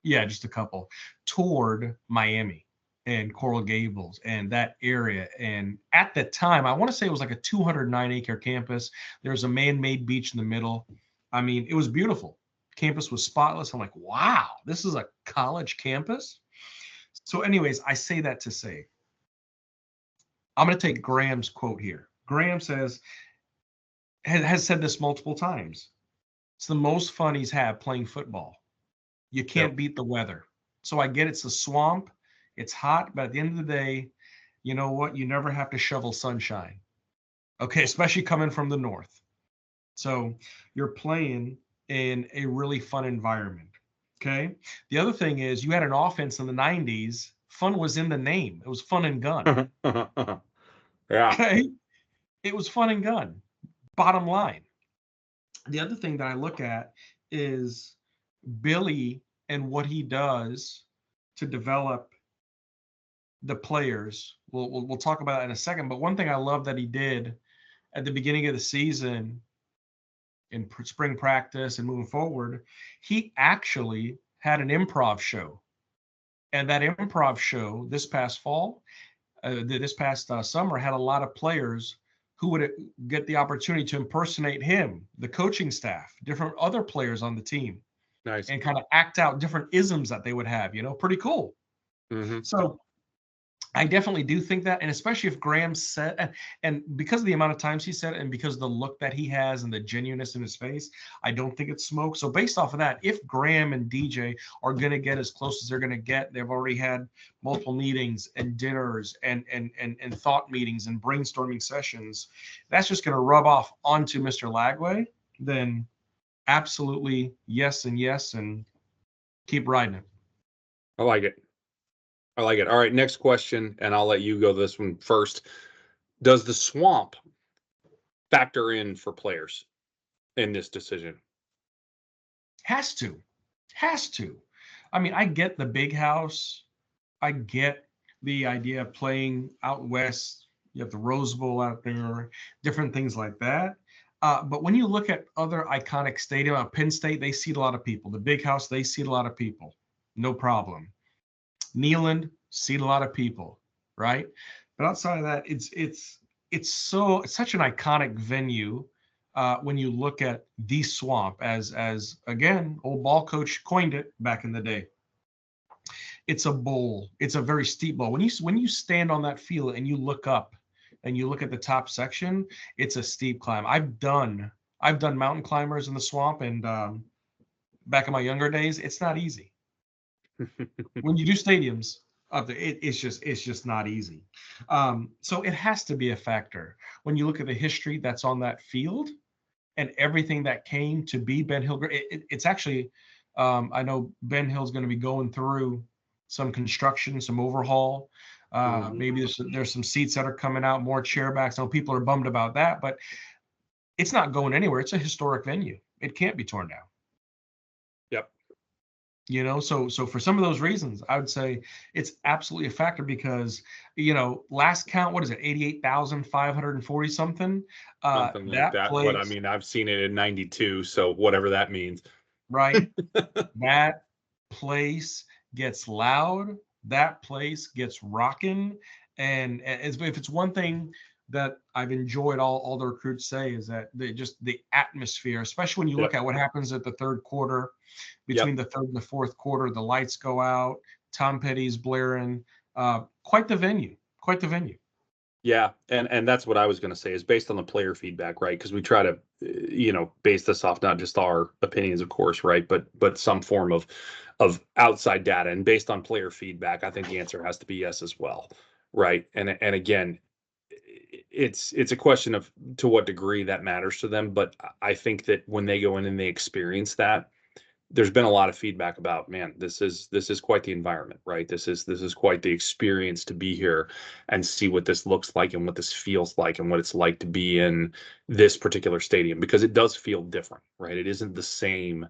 Yeah, just a couple. Toured Miami and Coral Gables and that area. And at the time, I want to say it was like a 209-acre campus. There was a man-made beach in the middle. I mean, it was beautiful. Campus was spotless. I'm like, wow, this is a college campus. So, anyways, I say that to say, I'm going to take Graham's quote here. Graham has said this multiple times. It's the most fun he's had playing football. You can't Yep. beat the weather. So I get it's a swamp, it's hot, but at the end of the day, you know what? You never have to shovel sunshine. Okay, especially coming from the north. So you're playing in a really fun environment. Okay. The other thing is you had an offense in the 90s. Fun was in the name. It was fun and gun. Yeah. Okay. It was fun and gun. Bottom line. The other thing that I look at is Billy and what he does to develop the players. We'll talk about that in a second. But one thing I love that he did at the beginning of the season in spring practice and moving forward, he actually had an improv show. And that improv show this past fall, this past summer, had a lot of players who would get the opportunity to impersonate him, the coaching staff, different other players on the team, Nice. and kind of act out different isms that they would have. Pretty cool. Hmm. So I definitely do think that, and especially if Graham said, and because of the amount of times he said it, and because of the look that he has and the genuineness in his face, I don't think it's smoke. So based off of that, if Graham and DJ are going to get as close as they're going to get, they've already had multiple meetings and dinners and thought meetings and brainstorming sessions. That's just going to rub off onto Mr. Lagway. Then absolutely yes and yes, and keep riding it. I like it. I like it. All right, next question, and I'll let you go this one first. Does the swamp factor in for players in this decision? Has to. Has to. I mean, I get the big house. I get the idea of playing out west. You have the Rose Bowl out there, different things like that. But when you look at other iconic stadium, Penn State, they seat a lot of people. The big house, they seat a lot of people. No problem. Neyland, seat a lot of people, right? But outside of that, it's such an iconic venue when you look at the swamp as again, old ball coach coined it back in the day. It's a bowl. It's a very steep bowl. When you stand on that field and you look up and you look at the top section, it's a steep climb. I've done mountain climbers in the swamp, and back in my younger days, it's not easy. When you do stadiums up there, it's just not easy. So it has to be a factor when you look at the history that's on that field and everything that came to be Ben Hill. It's actually, I know Ben Hill's going to be going through some construction, some overhaul. Maybe there's some seats that are coming out, more chairbacks. I know people are bummed about that, but it's not going anywhere. It's a historic venue. It can't be torn down. Yep. So for some of those reasons, I would say it's absolutely a factor because, last count, what is it, 88,540 something? Something like That that. But I place, mean, I've seen it in 92, so whatever that means. right? That place gets loud. That place gets rocking. And if it's one thing that I've enjoyed, all the recruits say is that the atmosphere, especially when you look Yep. at what happens at the third quarter, between Yep. the third and the fourth quarter, the lights go out, Tom Petty's blaring. Quite the venue. Quite the venue. Yeah, and that's what I was going to say is based on the player feedback, right? Because we try to, base this off not just our opinions, of course, right, but some form of outside data, and based on player feedback, I think the answer has to be yes as well, right? And again, it's a question of to what degree that matters to them, but I think that when they go in and they experience that, there's been a lot of feedback about, man, this is quite the environment, right? This is quite the experience to be here and see what this looks like and what this feels like and what it's like to be in this particular stadium, because it does feel different, right? It isn't the same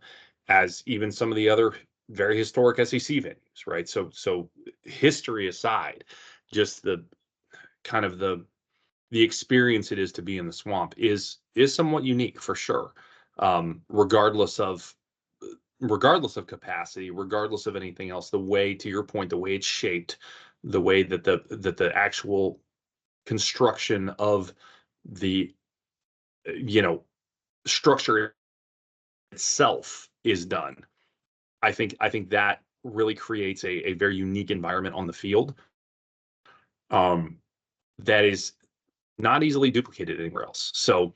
as even some of the other very historic SEC venues, right? So history aside, just the kind of the experience it is to be in the swamp is somewhat unique for sure. Regardless of capacity, regardless of anything else, the way, to your point, the way it's shaped, the way that the actual construction of the structure itself is done. I think that really creates a very unique environment on the field, um, that is not easily duplicated anywhere else. So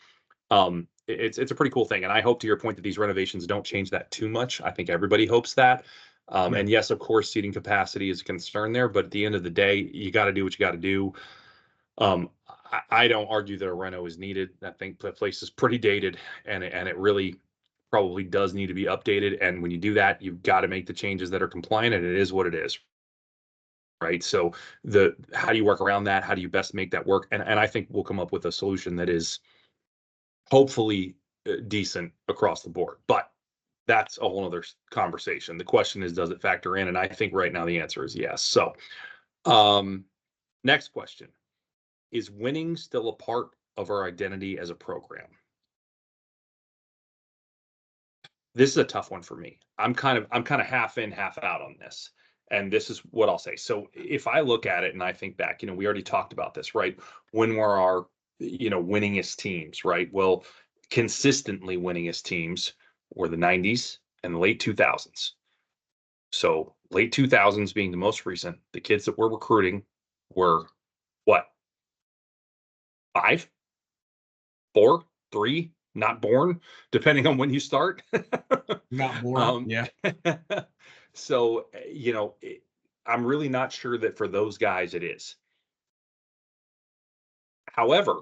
it's a pretty cool thing, and I hope, to your point, that these renovations don't change that too much. I think everybody hopes that. Yeah. And yes, of course, seating capacity is a concern there, but at the end of the day, you got to do what you got to do. I don't argue that a reno is needed. I think the place is pretty dated, and it really probably does need to be updated. And when you do that, you've got to make the changes that are compliant, and it is what it is, right? So how do you work around that? How do you best make that work? And I think we'll come up with a solution that is hopefully decent across the board. But that's a whole other conversation. The question is, does it factor in? And I think right now the answer is yes. So, next question: is winning still a part of our identity as a program? This is a tough one for me. I'm kind of half in, half out on this. And this is what I'll say. So if I look at it and I think back, we already talked about this, right? When were our, winningest teams, right? Well, consistently winningest teams were the 90s and the late 2000s. So late 2000s being the most recent, the kids that we're recruiting were what? 5, 4, 3, not born, depending on when you start. Not born. um, Yeah. so, I'm really not sure that for those guys it is. However,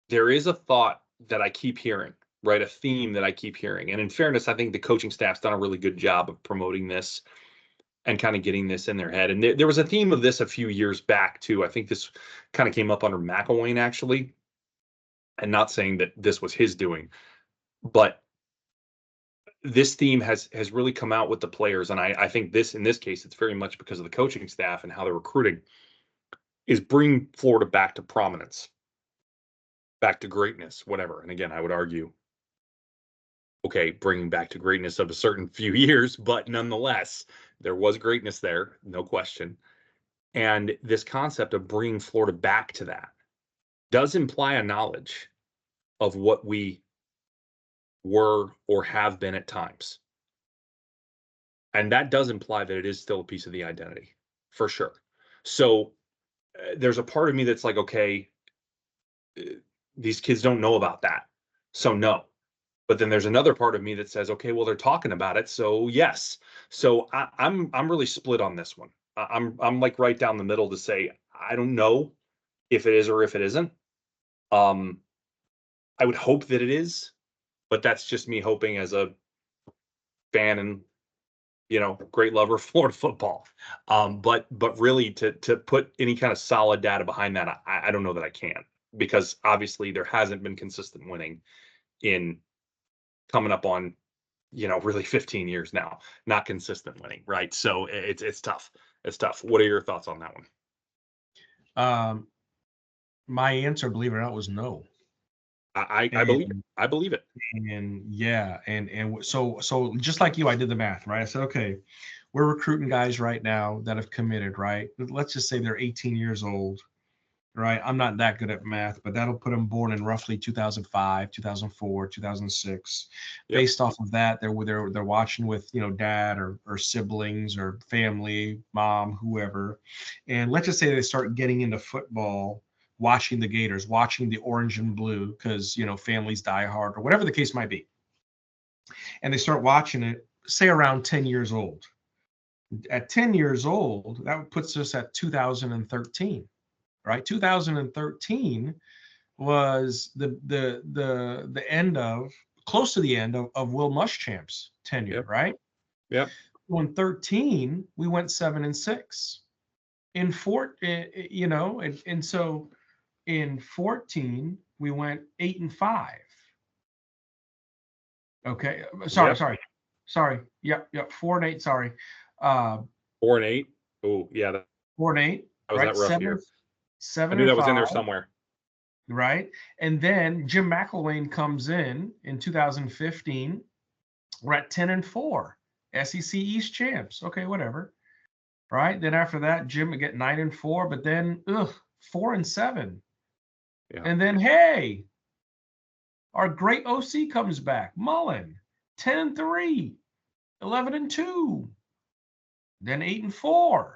there is a thought that I keep hearing, right? A theme that I keep hearing. And in fairness, I think the coaching staff's done a really good job of promoting this and kind of getting this in their head. And there was a theme of this a few years back too. I think this kind of came up under McElwain, actually, and not saying that this was his doing, but this theme has really come out with the players. And I think in this case, it's very much because of the coaching staff and how they're recruiting, is bring Florida back to prominence, back to greatness, whatever. And again, I would argue, okay, bringing back to greatness of a certain few years, but nonetheless, there was greatness there, no question. And this concept of bringing Florida back to that does imply a knowledge of what we were or have been at times. And that does imply that it is still a piece of the identity, for sure. So there's a part of me that's like, okay, these kids don't know about that. So no. But then there's another part of me that says, okay, well, they're talking about it, so yes. So I'm really split on this one. I'm like right down the middle to say I don't know if it is or if it isn't. I would hope that it is, but that's just me hoping as a fan and great lover of Florida football. But really to put any kind of solid data behind that, I don't know that I can, because obviously there hasn't been consistent winning in coming up on really 15 years now, not consistent winning, right? So it's tough. It's tough. What are your thoughts on that one? My answer, believe it or not, was no. I believe it. And I believe it. yeah, so just like you, I did the math, right? I said, okay, we're recruiting guys right now that have committed, right? Let's just say they're 18 years old, right? I'm not that good at math, but that'll put them born in roughly 2005, 2004, 2006. Yep. Based off of that, they're watching with dad or siblings or family, mom, whoever, and let's just say they start getting into football, watching the Gators, watching the orange and blue because families die hard or whatever the case might be, and they start watching it, say around 10 years old. At 10 years old, that puts us at 2013, right? 2013 was the end of, close to the end of Will Muschamp's tenure, Yep. right? Yep. So in 13, we went 7-6. In and so in 14, we went 8-5. Okay. Yep. Sorry. Yep. 4-8. Sorry. Uh, 4-8. Oh, yeah, that 4-8. was Right. that rough Seven. year. I Seven knew and that was in five. there somewhere. Right. And then Jim McElwain comes in 2015. We're at 10-4. SEC East champs. Okay, whatever. Right. Then after that, Jim would get 9-4, but then 4-7. Yeah. And then hey, our great OC comes back, Mullen, 10-3, 11-2, then 8-4,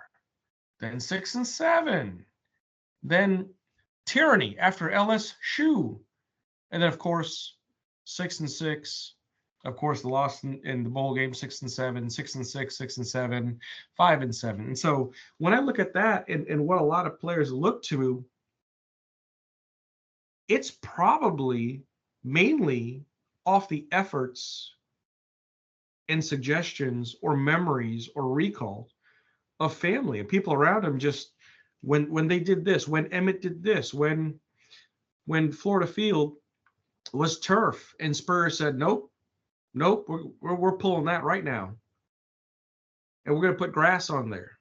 then 6-7, then tyranny after LSU, and then of course 6-6. Of course, the loss in the bowl game, 6-7, 6-6, 6-7, 5-7. And so when I look at that and what a lot of players look to, it's probably mainly off the efforts and suggestions or memories or recall of family and people around him. Just when they did this, when Emmett did this, when Florida Field was turf and Spurs said nope, we're pulling that right now, and we're going to put grass on there.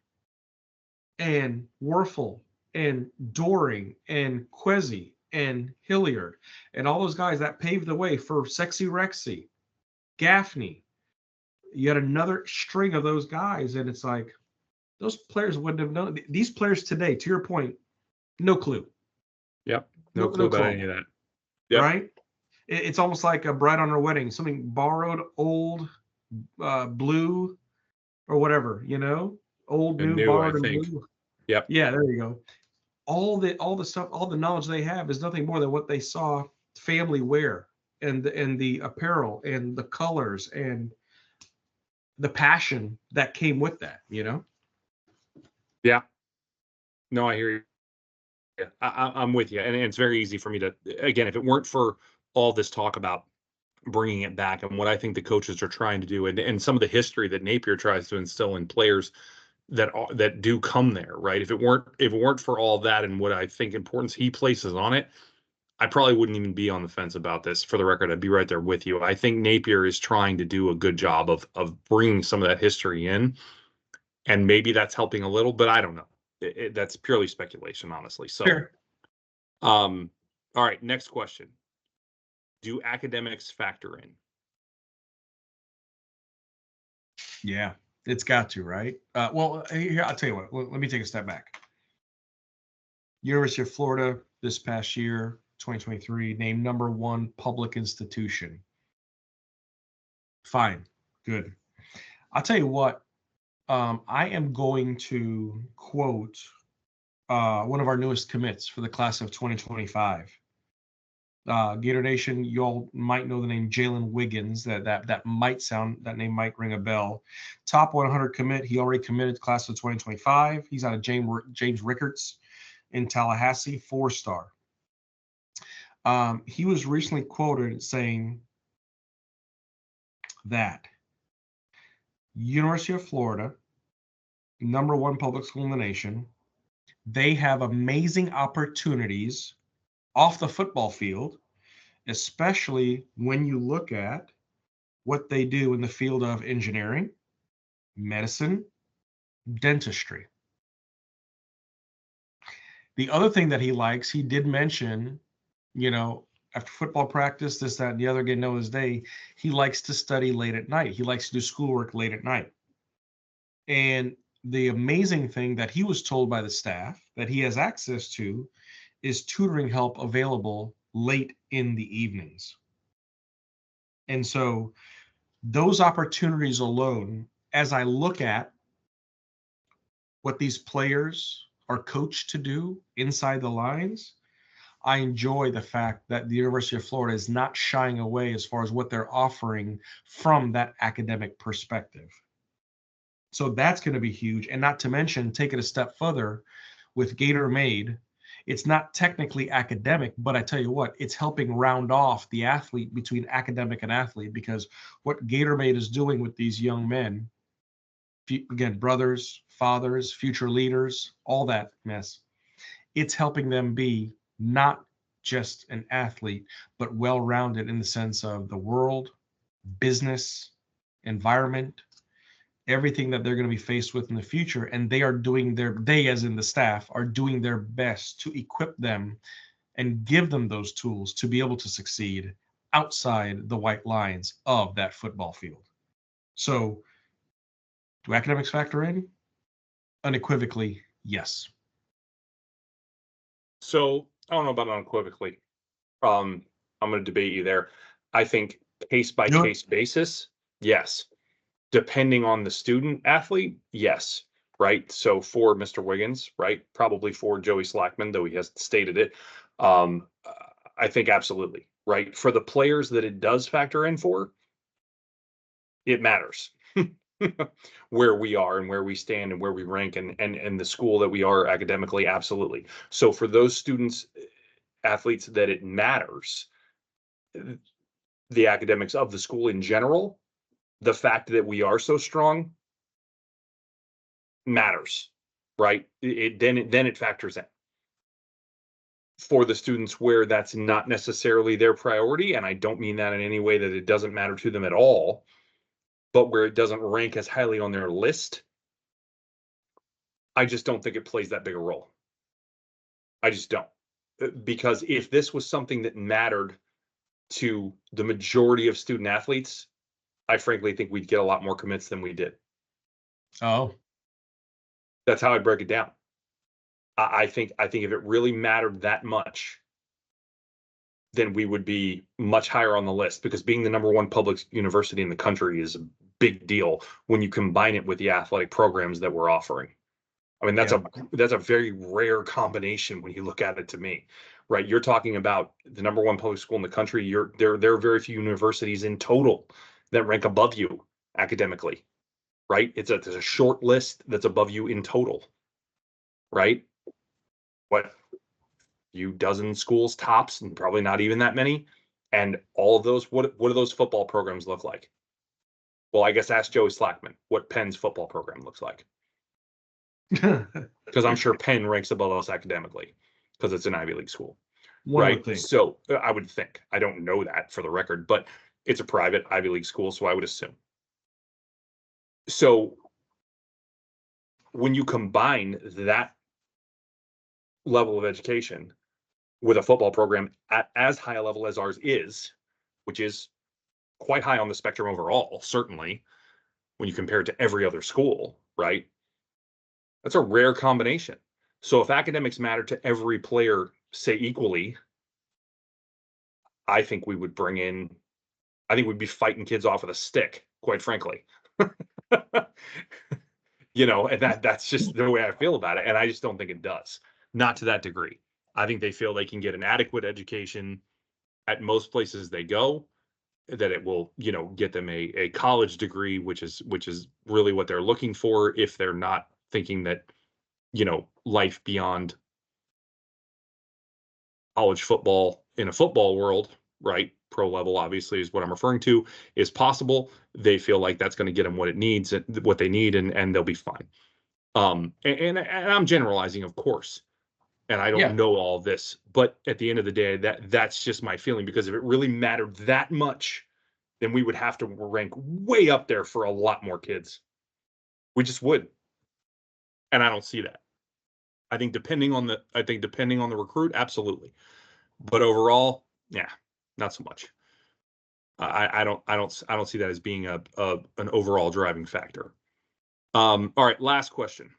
And Werfel and Doring and Quezzy and Hilliard and all those guys that paved the way for Sexy Rexy, Gaffney. You had another string of those guys, and it's like those players wouldn't have known. These players today, to your point, no clue. Yep. No clue about any of that. Yep. Right? It's almost like a bride on her wedding, something borrowed, old, blue, or whatever, old, And new, new, I borrowed, and think. blue. Yep. Yeah, there you go. All the stuff, all the knowledge they have is nothing more than what they saw family wear, and the apparel and the colors and the passion that came with that. Yeah. No, I hear you. Yeah, I'm with you, and it's very easy for me to, again, if it weren't for all this talk about bringing it back and what I think the coaches are trying to do, and some of the history that Napier tries to instill in players that do come there, right? If it weren't for all that and what I think importance he places on it, I probably wouldn't even be on the fence about this. For the record, I'd be right there with you. I think Napier is trying to do a good job of bringing some of that history in, and maybe that's helping a little, but I don't know. That's purely speculation, honestly. So, Sure. all right, next question. Do academics factor in? Yeah, it's got to, right? Well, here, I'll tell you what. Let me take a step back. University of Florida this past year, 2023, named number 1 public institution. Fine, good. I'll tell you what. I am going to quote one of our newest commits for the class of 2025. Gator Nation, you all might know the name Jalen Wiggins. That name might ring a bell. Top 100 commit. He already committed to class of 2025. He's out of James Rickards in Tallahassee, 4-star. He was recently quoted saying that University of Florida, number 1 public school in the nation, they have amazing opportunities off the football field, especially when you look at what they do in the field of engineering, medicine, dentistry. The other thing that he likes, he did mention, after football practice, this, that, and the other, getting to know his day, he likes to study late at night. He likes to do schoolwork late at night. And the amazing thing that he was told by the staff that he has access to is tutoring help available late in the evenings. And so those opportunities alone, as I look at what these players are coached to do inside the lines, I enjoy the fact that the University of Florida is not shying away as far as what they're offering from that academic perspective. So that's going to be huge. And not to mention, take it a step further with Gator Made. It's not technically academic, but I tell you what, it's helping round off the athlete between academic and athlete, because what Gator Made is doing with these young men, again, brothers, fathers, future leaders, all that mess, it's helping them be not just an athlete, but well-rounded in the sense of the world, business, environment, everything that they're going to be faced with in the future. And they are doing they, as in the staff, are doing their best to equip them and give them those tools to be able to succeed outside the white lines of that football field. So, do academics factor in? Unequivocally, yes. So I don't know about unequivocally. I'm going to debate you there. I think case by case basis, yes. Depending on the student athlete, yes. Right. So for Mr. Wiggins, right, probably for Joey Slackman, though he hasn't stated it, I think absolutely. Right. For the players that it does factor in for, it matters. Where we are and where we stand and where we rank and the school that we are academically, absolutely. So for those students, athletes that it matters, the academics of the school in general, the fact that we are so strong matters, right? Then it factors in. For the students where that's not necessarily their priority, and I don't mean that in any way that it doesn't matter to them at all, but where it doesn't rank as highly on their list, I just don't think it plays that big a role. I just don't. Because if this was something that mattered to the majority of student athletes, I frankly think we'd get a lot more commits than we did. Oh. That's how I break it down. I think if it really mattered that much, then we would be much higher on the list, because being the #1 public university in the country is a big deal when you combine it with the athletic programs that we're offering. I mean, that's a very rare combination when you look at it, to me, right? You're talking about the #1 public school in the country. There are very few universities in total that rank above you academically, right? There's a short list that's above you in total, right? What, few dozen schools tops, and probably not even that many. And all of those, what do those football programs look like? Well, I guess ask Joey Slackman what Penn's football program looks like. Because I'm sure Penn ranks above us academically because it's an Ivy League school. Right. So I would think, I don't know that for the record, but it's a private Ivy League school, so I would assume. So when you combine that level of education with a football program at as high a level as ours is, which is quite high on the spectrum overall, certainly when you compare it to every other school, right? That's a rare combination. So if academics matter to every player, say equally, I think we would I think we'd be fighting kids off with a stick, quite frankly. And that's just the way I feel about it. And I just don't think it does. Not to that degree. I think they feel they can get an adequate education at most places they go, that it will, get them a college degree, which is really what they're looking for, if they're not thinking that, life beyond college football in a football world, right? Pro level, obviously, is what I'm referring to, is possible. They feel like that's going to get them what they need, and they'll be fine. And I'm generalizing, of course, and I don't know all this, but at the end of the day, that's just my feeling, because if it really mattered that much, then we would have to rank way up there for a lot more kids. We just would. And I don't see that. I think depending on the recruit, absolutely. But overall, yeah, not so much. I don't see that as being an overall driving factor. All right, last question.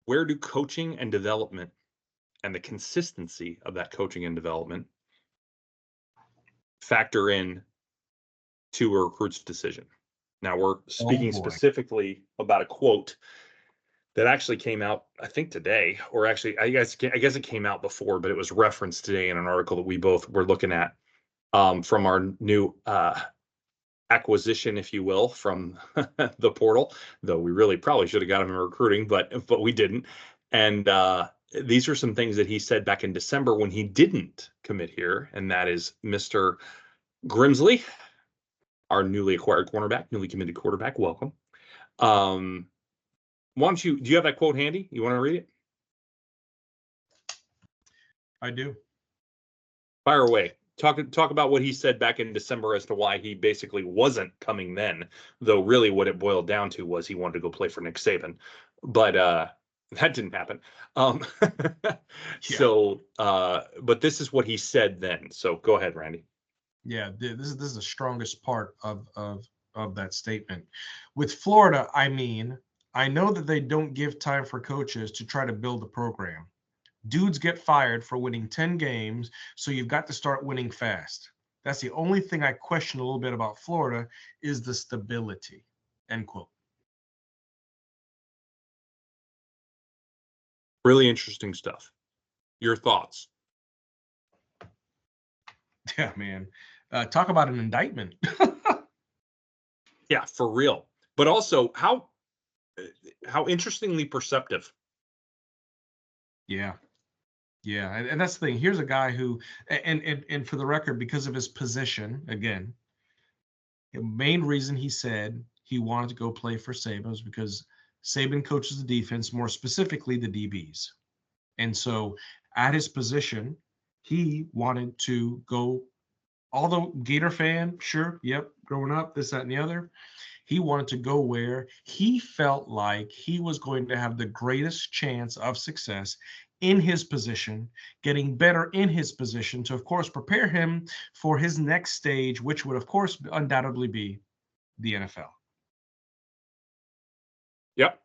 Where do coaching and development and the consistency of that coaching and development factor in to a recruit's decision? Now, we're speaking specifically about a quote that actually came out, I think, today, or actually, I guess it came out before, but it was referenced today in an article that we both were looking at, from our new acquisition, if you will, from the portal, though we really probably should have got him in recruiting, but we didn't. And these are some things that he said back in December when he didn't commit here, and that is Mr. Grimsley, our newly committed quarterback. Welcome. Do you have that quote handy? You want to read it? I do. Fire away. talk about what he said back in December as to why he basically wasn't coming then, though really what it boiled down to was he wanted to go play for Nick Saban. But that didn't happen. So but this is what he said then. So go ahead, Randy. Yeah, this is the strongest part of that statement. With Florida, I know that they don't give time for coaches to try to build a program. Dudes get fired for winning 10 games, so you've got to start winning fast. That's the only thing I question a little bit about Florida is the stability. End quote. Really interesting stuff. Your thoughts? Yeah, man. Talk about an indictment. Yeah, for real. But also how interestingly perceptive. Yeah. Yeah, and that's the thing. Here's a guy who, and for the record, because of his position, again, the main reason he said he wanted to go play for Saban was because Saban coaches the defense, more specifically the DBs. And so at his position, he wanted to go, although Gator fan, sure, yep, growing up, this, that, and the other. He wanted to go where he felt like he was going to have the greatest chance of success in his position, getting better in his position to, of course, prepare him for his next stage, which would, of course, undoubtedly be the NFL. Yep.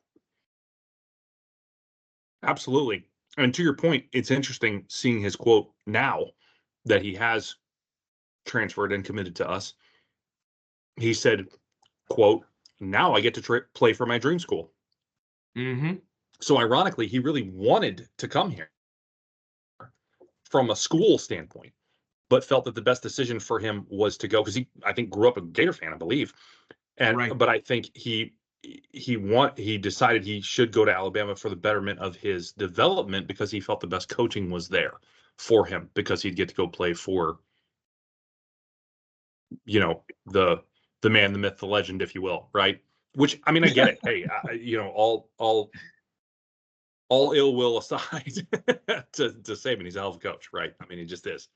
Absolutely. And to your point, it's interesting seeing his quote now that he has transferred and committed to us. He said, quote, now I get to play for my dream school. Mm-hmm. So ironically, he really wanted to come here from a school standpoint, but felt that the best decision for him was to go because he, I think, grew up a Gator fan, I believe. And Right. but I think he decided he should go to Alabama for the betterment of his development because he felt the best coaching was there for him because he'd get to go play for, you know, the man, the myth, the legend, if you will, right? Which, I mean, I get it. Hey, you know, all ill will aside, to Saban, he's a hell of a coach, right? I mean, he just is.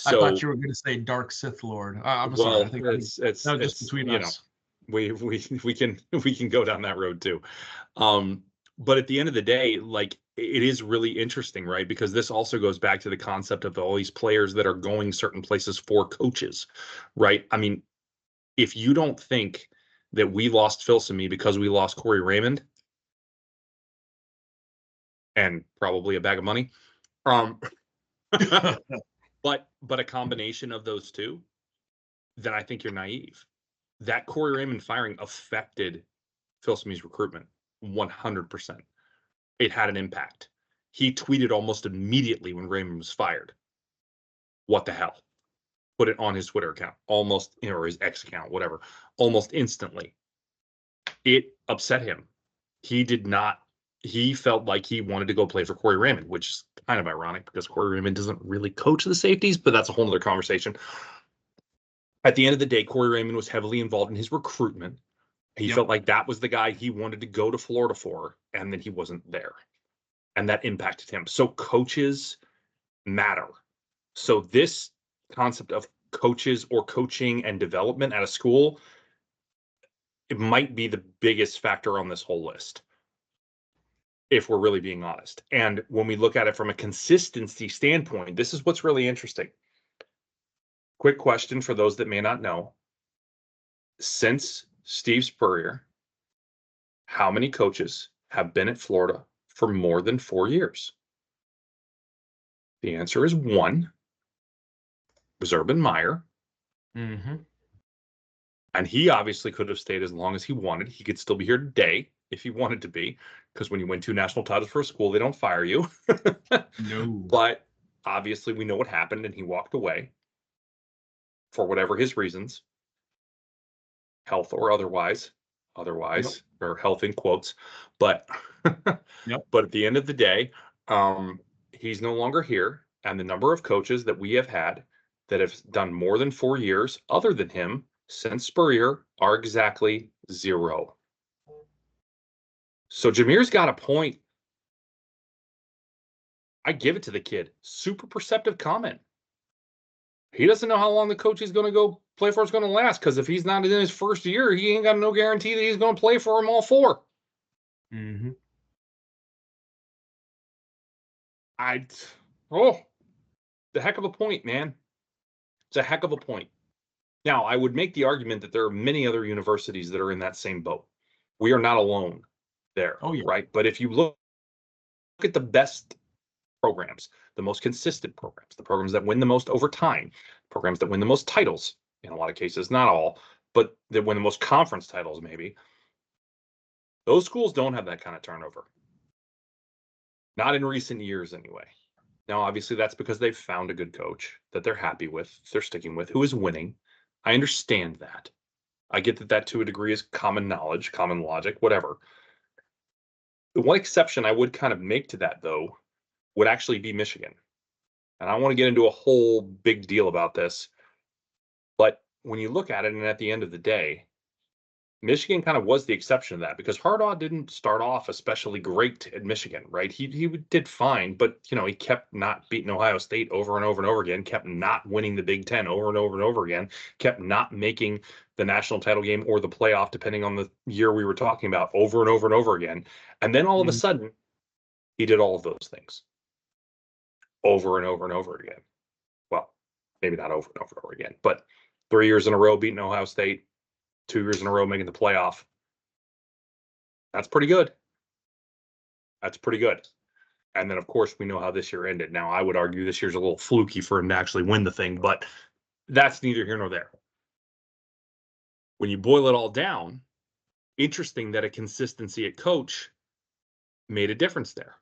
I thought So, you were going to say Dark Sith Lord. I'm sorry. well, I think it's that was just between you know, us. we can go down that road too. But at the end of the day, like it is really interesting, right? Because this also goes back to the concept of all these players that are going certain places for coaches, right? I mean, if you don't think that we lost Filsaime because we lost Corey Raymond and probably a bag of money, but a combination of those two, then I think you're naive. That Corey Raymond firing affected Filsaime's recruitment 100%. It had an impact. He tweeted almost immediately when Raymond was fired. What the hell? Put it on his Twitter account, almost, you know, or his X account, whatever, almost instantly. It upset him. He did not. He felt like he wanted to go play for Corey Raymond, which is kind of ironic because Corey Raymond doesn't really coach the safeties, but that's a whole other conversation. At the end of the day, Corey Raymond was heavily involved in his recruitment. He felt like that was the guy he wanted to go to Florida for, and then he wasn't there. And that impacted him. So coaches matter. So this concept of coaches or coaching and development at a school, it might be the biggest factor on this whole list, if we're really being honest. And when we look at it from a consistency standpoint, this is what's really interesting. Quick question for those that may not know. Since Steve Spurrier, how many coaches have been at Florida for more than 4 years? The answer is 1. It was Urban Meyer. Mm-hmm. And he obviously could have stayed as long as he wanted. He could still be here today if he wanted to be, because when you win 2 national titles for a school, they don't fire you. No. But obviously, we know what happened, and he walked away for whatever his reasons, health or otherwise, or health in quotes. But but at the end of the day, he's no longer here, and the number of coaches that we have had that have done more than 4 years, other than him, since Spurrier, are exactly 0. So Jameer's got a point. I give it to the kid. Super perceptive comment. he doesn't know how long the coach is going to go play for is going to last. Because if he's not in his first year, he ain't got no guarantee that he's going to play for him all 4. Mm-hmm. The heck of a point, man. It's a heck of a point. Now, I would make the argument that there are many other universities that are in that same boat. We are not alone there, Oh, yeah. right? But if you look at the best programs, the most consistent programs, the programs that win the most over time, programs that win the most titles, in a lot of cases, not all, but that win the most conference titles, maybe, those schools don't have that kind of turnover. Not in recent years, anyway. Now, obviously, that's because they've found a good coach that they're happy with, they're sticking with, who is winning. I understand that. I get that to a degree is common knowledge, common logic, whatever. The one exception I would kind of make to that, though, would actually be Michigan. And I don't want to get into a whole big deal about this. But when you look at it, and at the end of the day, Michigan kind of was the exception to that, because Harbaugh didn't start off especially great at Michigan, right? He did fine, but he kept not beating Ohio State over and over and over again, kept not winning the Big Ten over and over and over again, kept not making the national title game or the playoff, depending on the year we were talking about, over and over and over again. And then all of a sudden, he did all of those things over and over and over again. Well, maybe not over and over and over again, but 3 years in a row beating Ohio State, 2 years in a row making the playoff. That's pretty good. That's pretty good. And then, of course, we know how this year ended. Now, I would argue this year's a little fluky for him to actually win the thing, but that's neither here nor there. When you boil it all down, interesting that a consistency at coach made a difference there.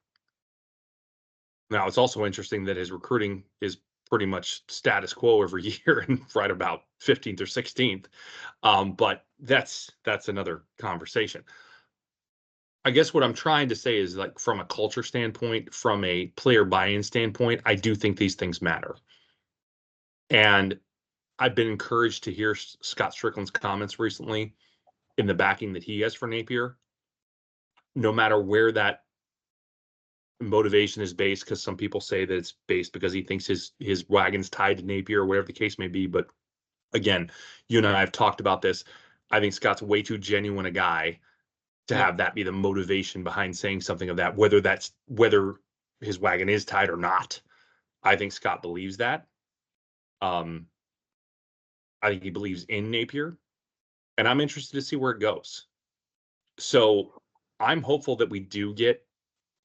Now, it's also interesting that his recruiting is pretty much status quo every year and right about 15th or 16th. But that's another conversation. I guess what I'm trying to say is, like, from a culture standpoint, from a player buy-in standpoint, I do think these things matter. And I've been encouraged to hear Scott Strickland's comments recently in the backing that he has for Napier, no matter where that motivation is based, because some people say that it's based because he thinks his wagon's tied to Napier or whatever the case may be. But again, you and I have talked about this. I think Scott's way too genuine a guy to have that be the motivation behind saying something of that, whether his wagon is tied or not. I think Scott believes that. I think he believes in Napier, and I'm interested to see where it goes. So I'm hopeful that we do get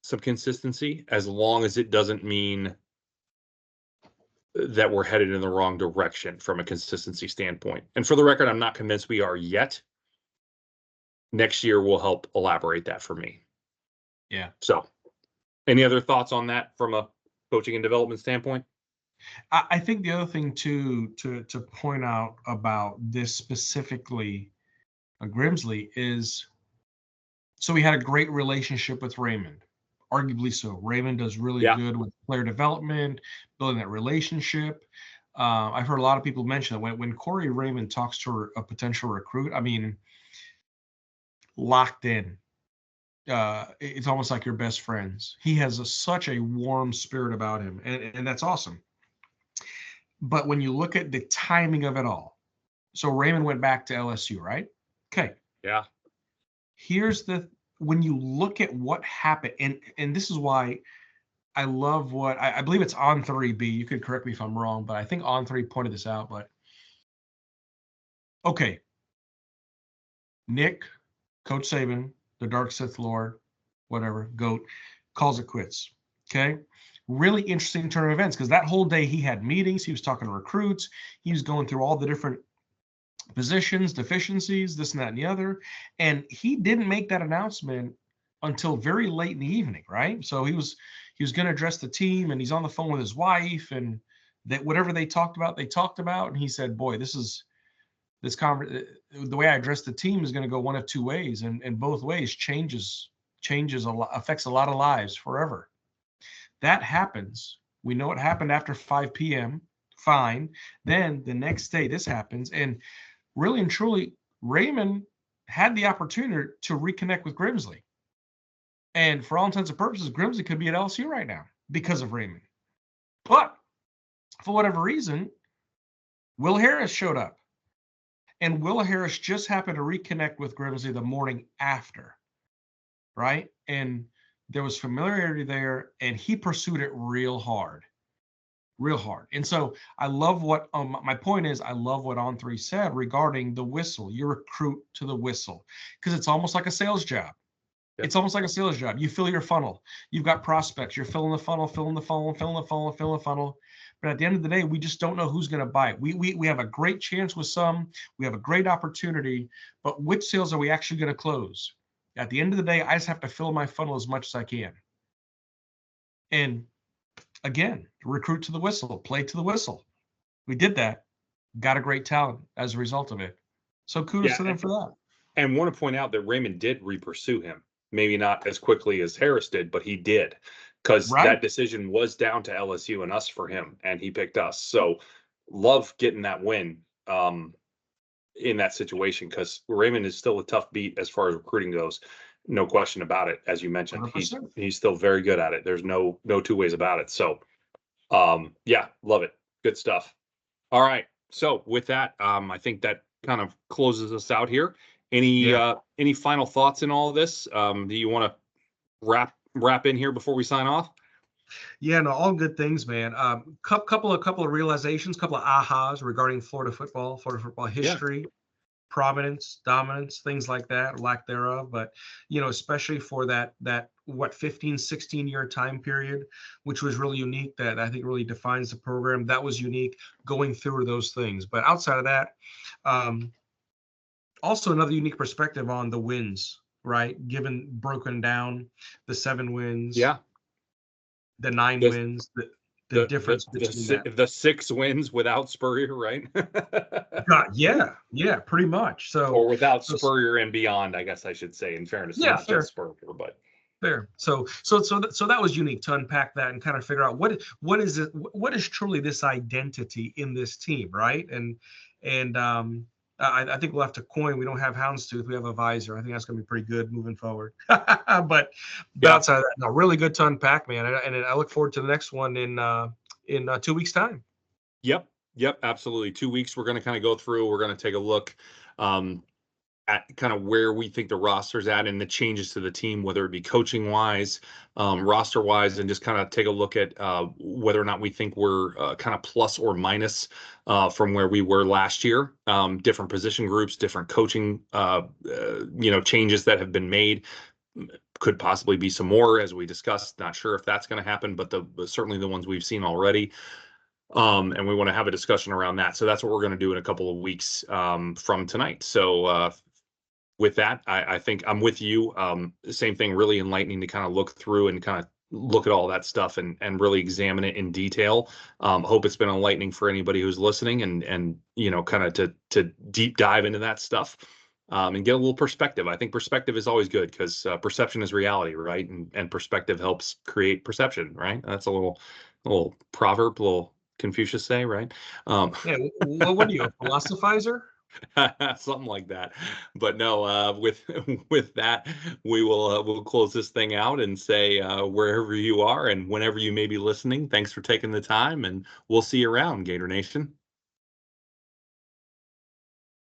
some consistency, as long as it doesn't mean that we're headed in the wrong direction from a consistency standpoint. And for the record, I'm not convinced we are yet. Next year will help elaborate that for me. Yeah. So any other thoughts on that from a coaching and development standpoint? I think the other thing to point out about this specifically, Grimsley, is, so we had a great relationship with Raymond, arguably so. Raymond does really good with player development, building that relationship. I've heard a lot of people mention that when Corey Raymond talks to a potential recruit, I mean, locked in. It's almost like your best friends. He has such a warm spirit about him, and that's awesome. But when you look at the timing of it all, so Raymond went back to LSU, right? Okay. Yeah. When you look at what happened, and this is why I love what I believe it's On3B. You could correct me if I'm wrong, but I think On3 pointed this out. But okay, Nick, Coach Saban, the Dark Sith Lord, whatever, GOAT, calls it quits. Okay. Really interesting turn of events, because that whole day he had meetings, he was talking to recruits, he was going through all the different positions, deficiencies, this and that and the other, and he didn't make that announcement until very late in the evening, right? So he was going to address the team, and he's on the phone with his wife, and that whatever they talked about, and he said, "Boy, the way I address the team is going to go one of two ways, and both ways changes a lot, affects a lot of lives forever." That happens. We know what happened after 5 p.m. Fine. Then the next day, this happens. And really and truly, Raymond had the opportunity to reconnect with Grimsley. And for all intents and purposes, Grimsley could be at LSU right now because of Raymond. But for whatever reason, Will Harris showed up, and Will Harris just happened to reconnect with Grimsley the morning after, right? And there was familiarity there, and he pursued it real hard. Real hard. And so I love what my point is, I love what On3 said regarding the whistle. You recruit to the whistle because it's almost like a sales job. Yep. It's almost like a sales job. You fill your funnel. You've got prospects. You're filling the funnel, filling the funnel, filling the funnel, filling the funnel. But at the end of the day, we just don't know who's going to buy it. We have a great chance with some. We have a great opportunity. But which sales are we actually going to close? At the end of the day, I just have to fill my funnel as much as I can. And again, recruit to the whistle, play to the whistle. We did that. Got a great talent as a result of it. So kudos to them for that. And want to point out that Raymond did re-pursue him. Maybe not as quickly as Harris did, but he did, because that decision was down to LSU and us for him, and he picked us. So love getting that win in that situation, because Raymond is still a tough beat as far as recruiting goes. No question about it. As you mentioned, he's still very good at it. There's no two ways about it. So yeah, love it. Good stuff. All right. So with that, I think that kind of closes us out here. Any final thoughts in all of this? Do you want to wrap in here before we sign off? Yeah, no, all good things, man. Couple of realizations, couple of ahas regarding Florida football history, prominence, dominance, things like that, lack thereof. But, especially for that 15, 16 year time period, which was really unique, that I think really defines the program. That was unique going through those things. But outside of that, also another unique perspective on the wins, right? Given broken down the 7 wins, the 9 wins, the difference between the 6 wins without Spurrier, right? yeah, pretty much. So, or without Spurrier and beyond, I guess I should say, in fairness, not just Spurrier, but fair. So that was unique to unpack that and kind of figure out what is truly this identity in this team, right? And I think we'll have to coin. We don't have houndstooth. We have a visor. I think that's going to be pretty good moving forward. but outside of that, no, really good to unpack, man. And I look forward to the next one in 2 weeks' time. Yep, absolutely. 2 weeks. We're going to kind of go through. We're going to take a look at kind of where we think the roster's at and the changes to the team, whether it be coaching wise, roster wise, and just kind of take a look at whether or not we think we're kind of plus or minus from where we were last year. Different position groups, different coaching, changes that have been made. Could possibly be some more, as we discussed. Not sure if that's going to happen, but certainly the ones we've seen already. And we want to have a discussion around that. So that's what we're going to do in a couple of weeks from tonight. So with that, I think I'm with you. Same thing, really enlightening to kind of look through and kind of look at all that stuff and really examine it in detail. Hope it's been enlightening for anybody who's listening and kind of to deep dive into that stuff and get a little perspective. I think perspective is always good, because perception is reality, right? And perspective helps create perception, right? That's a little proverb, little Confucius say, right? Yeah. What are you, a philosophizer? Something like that. But no, with that, we'll close this thing out and say wherever you are and whenever you may be listening, thanks for taking the time, and we'll see you around, Gator Nation.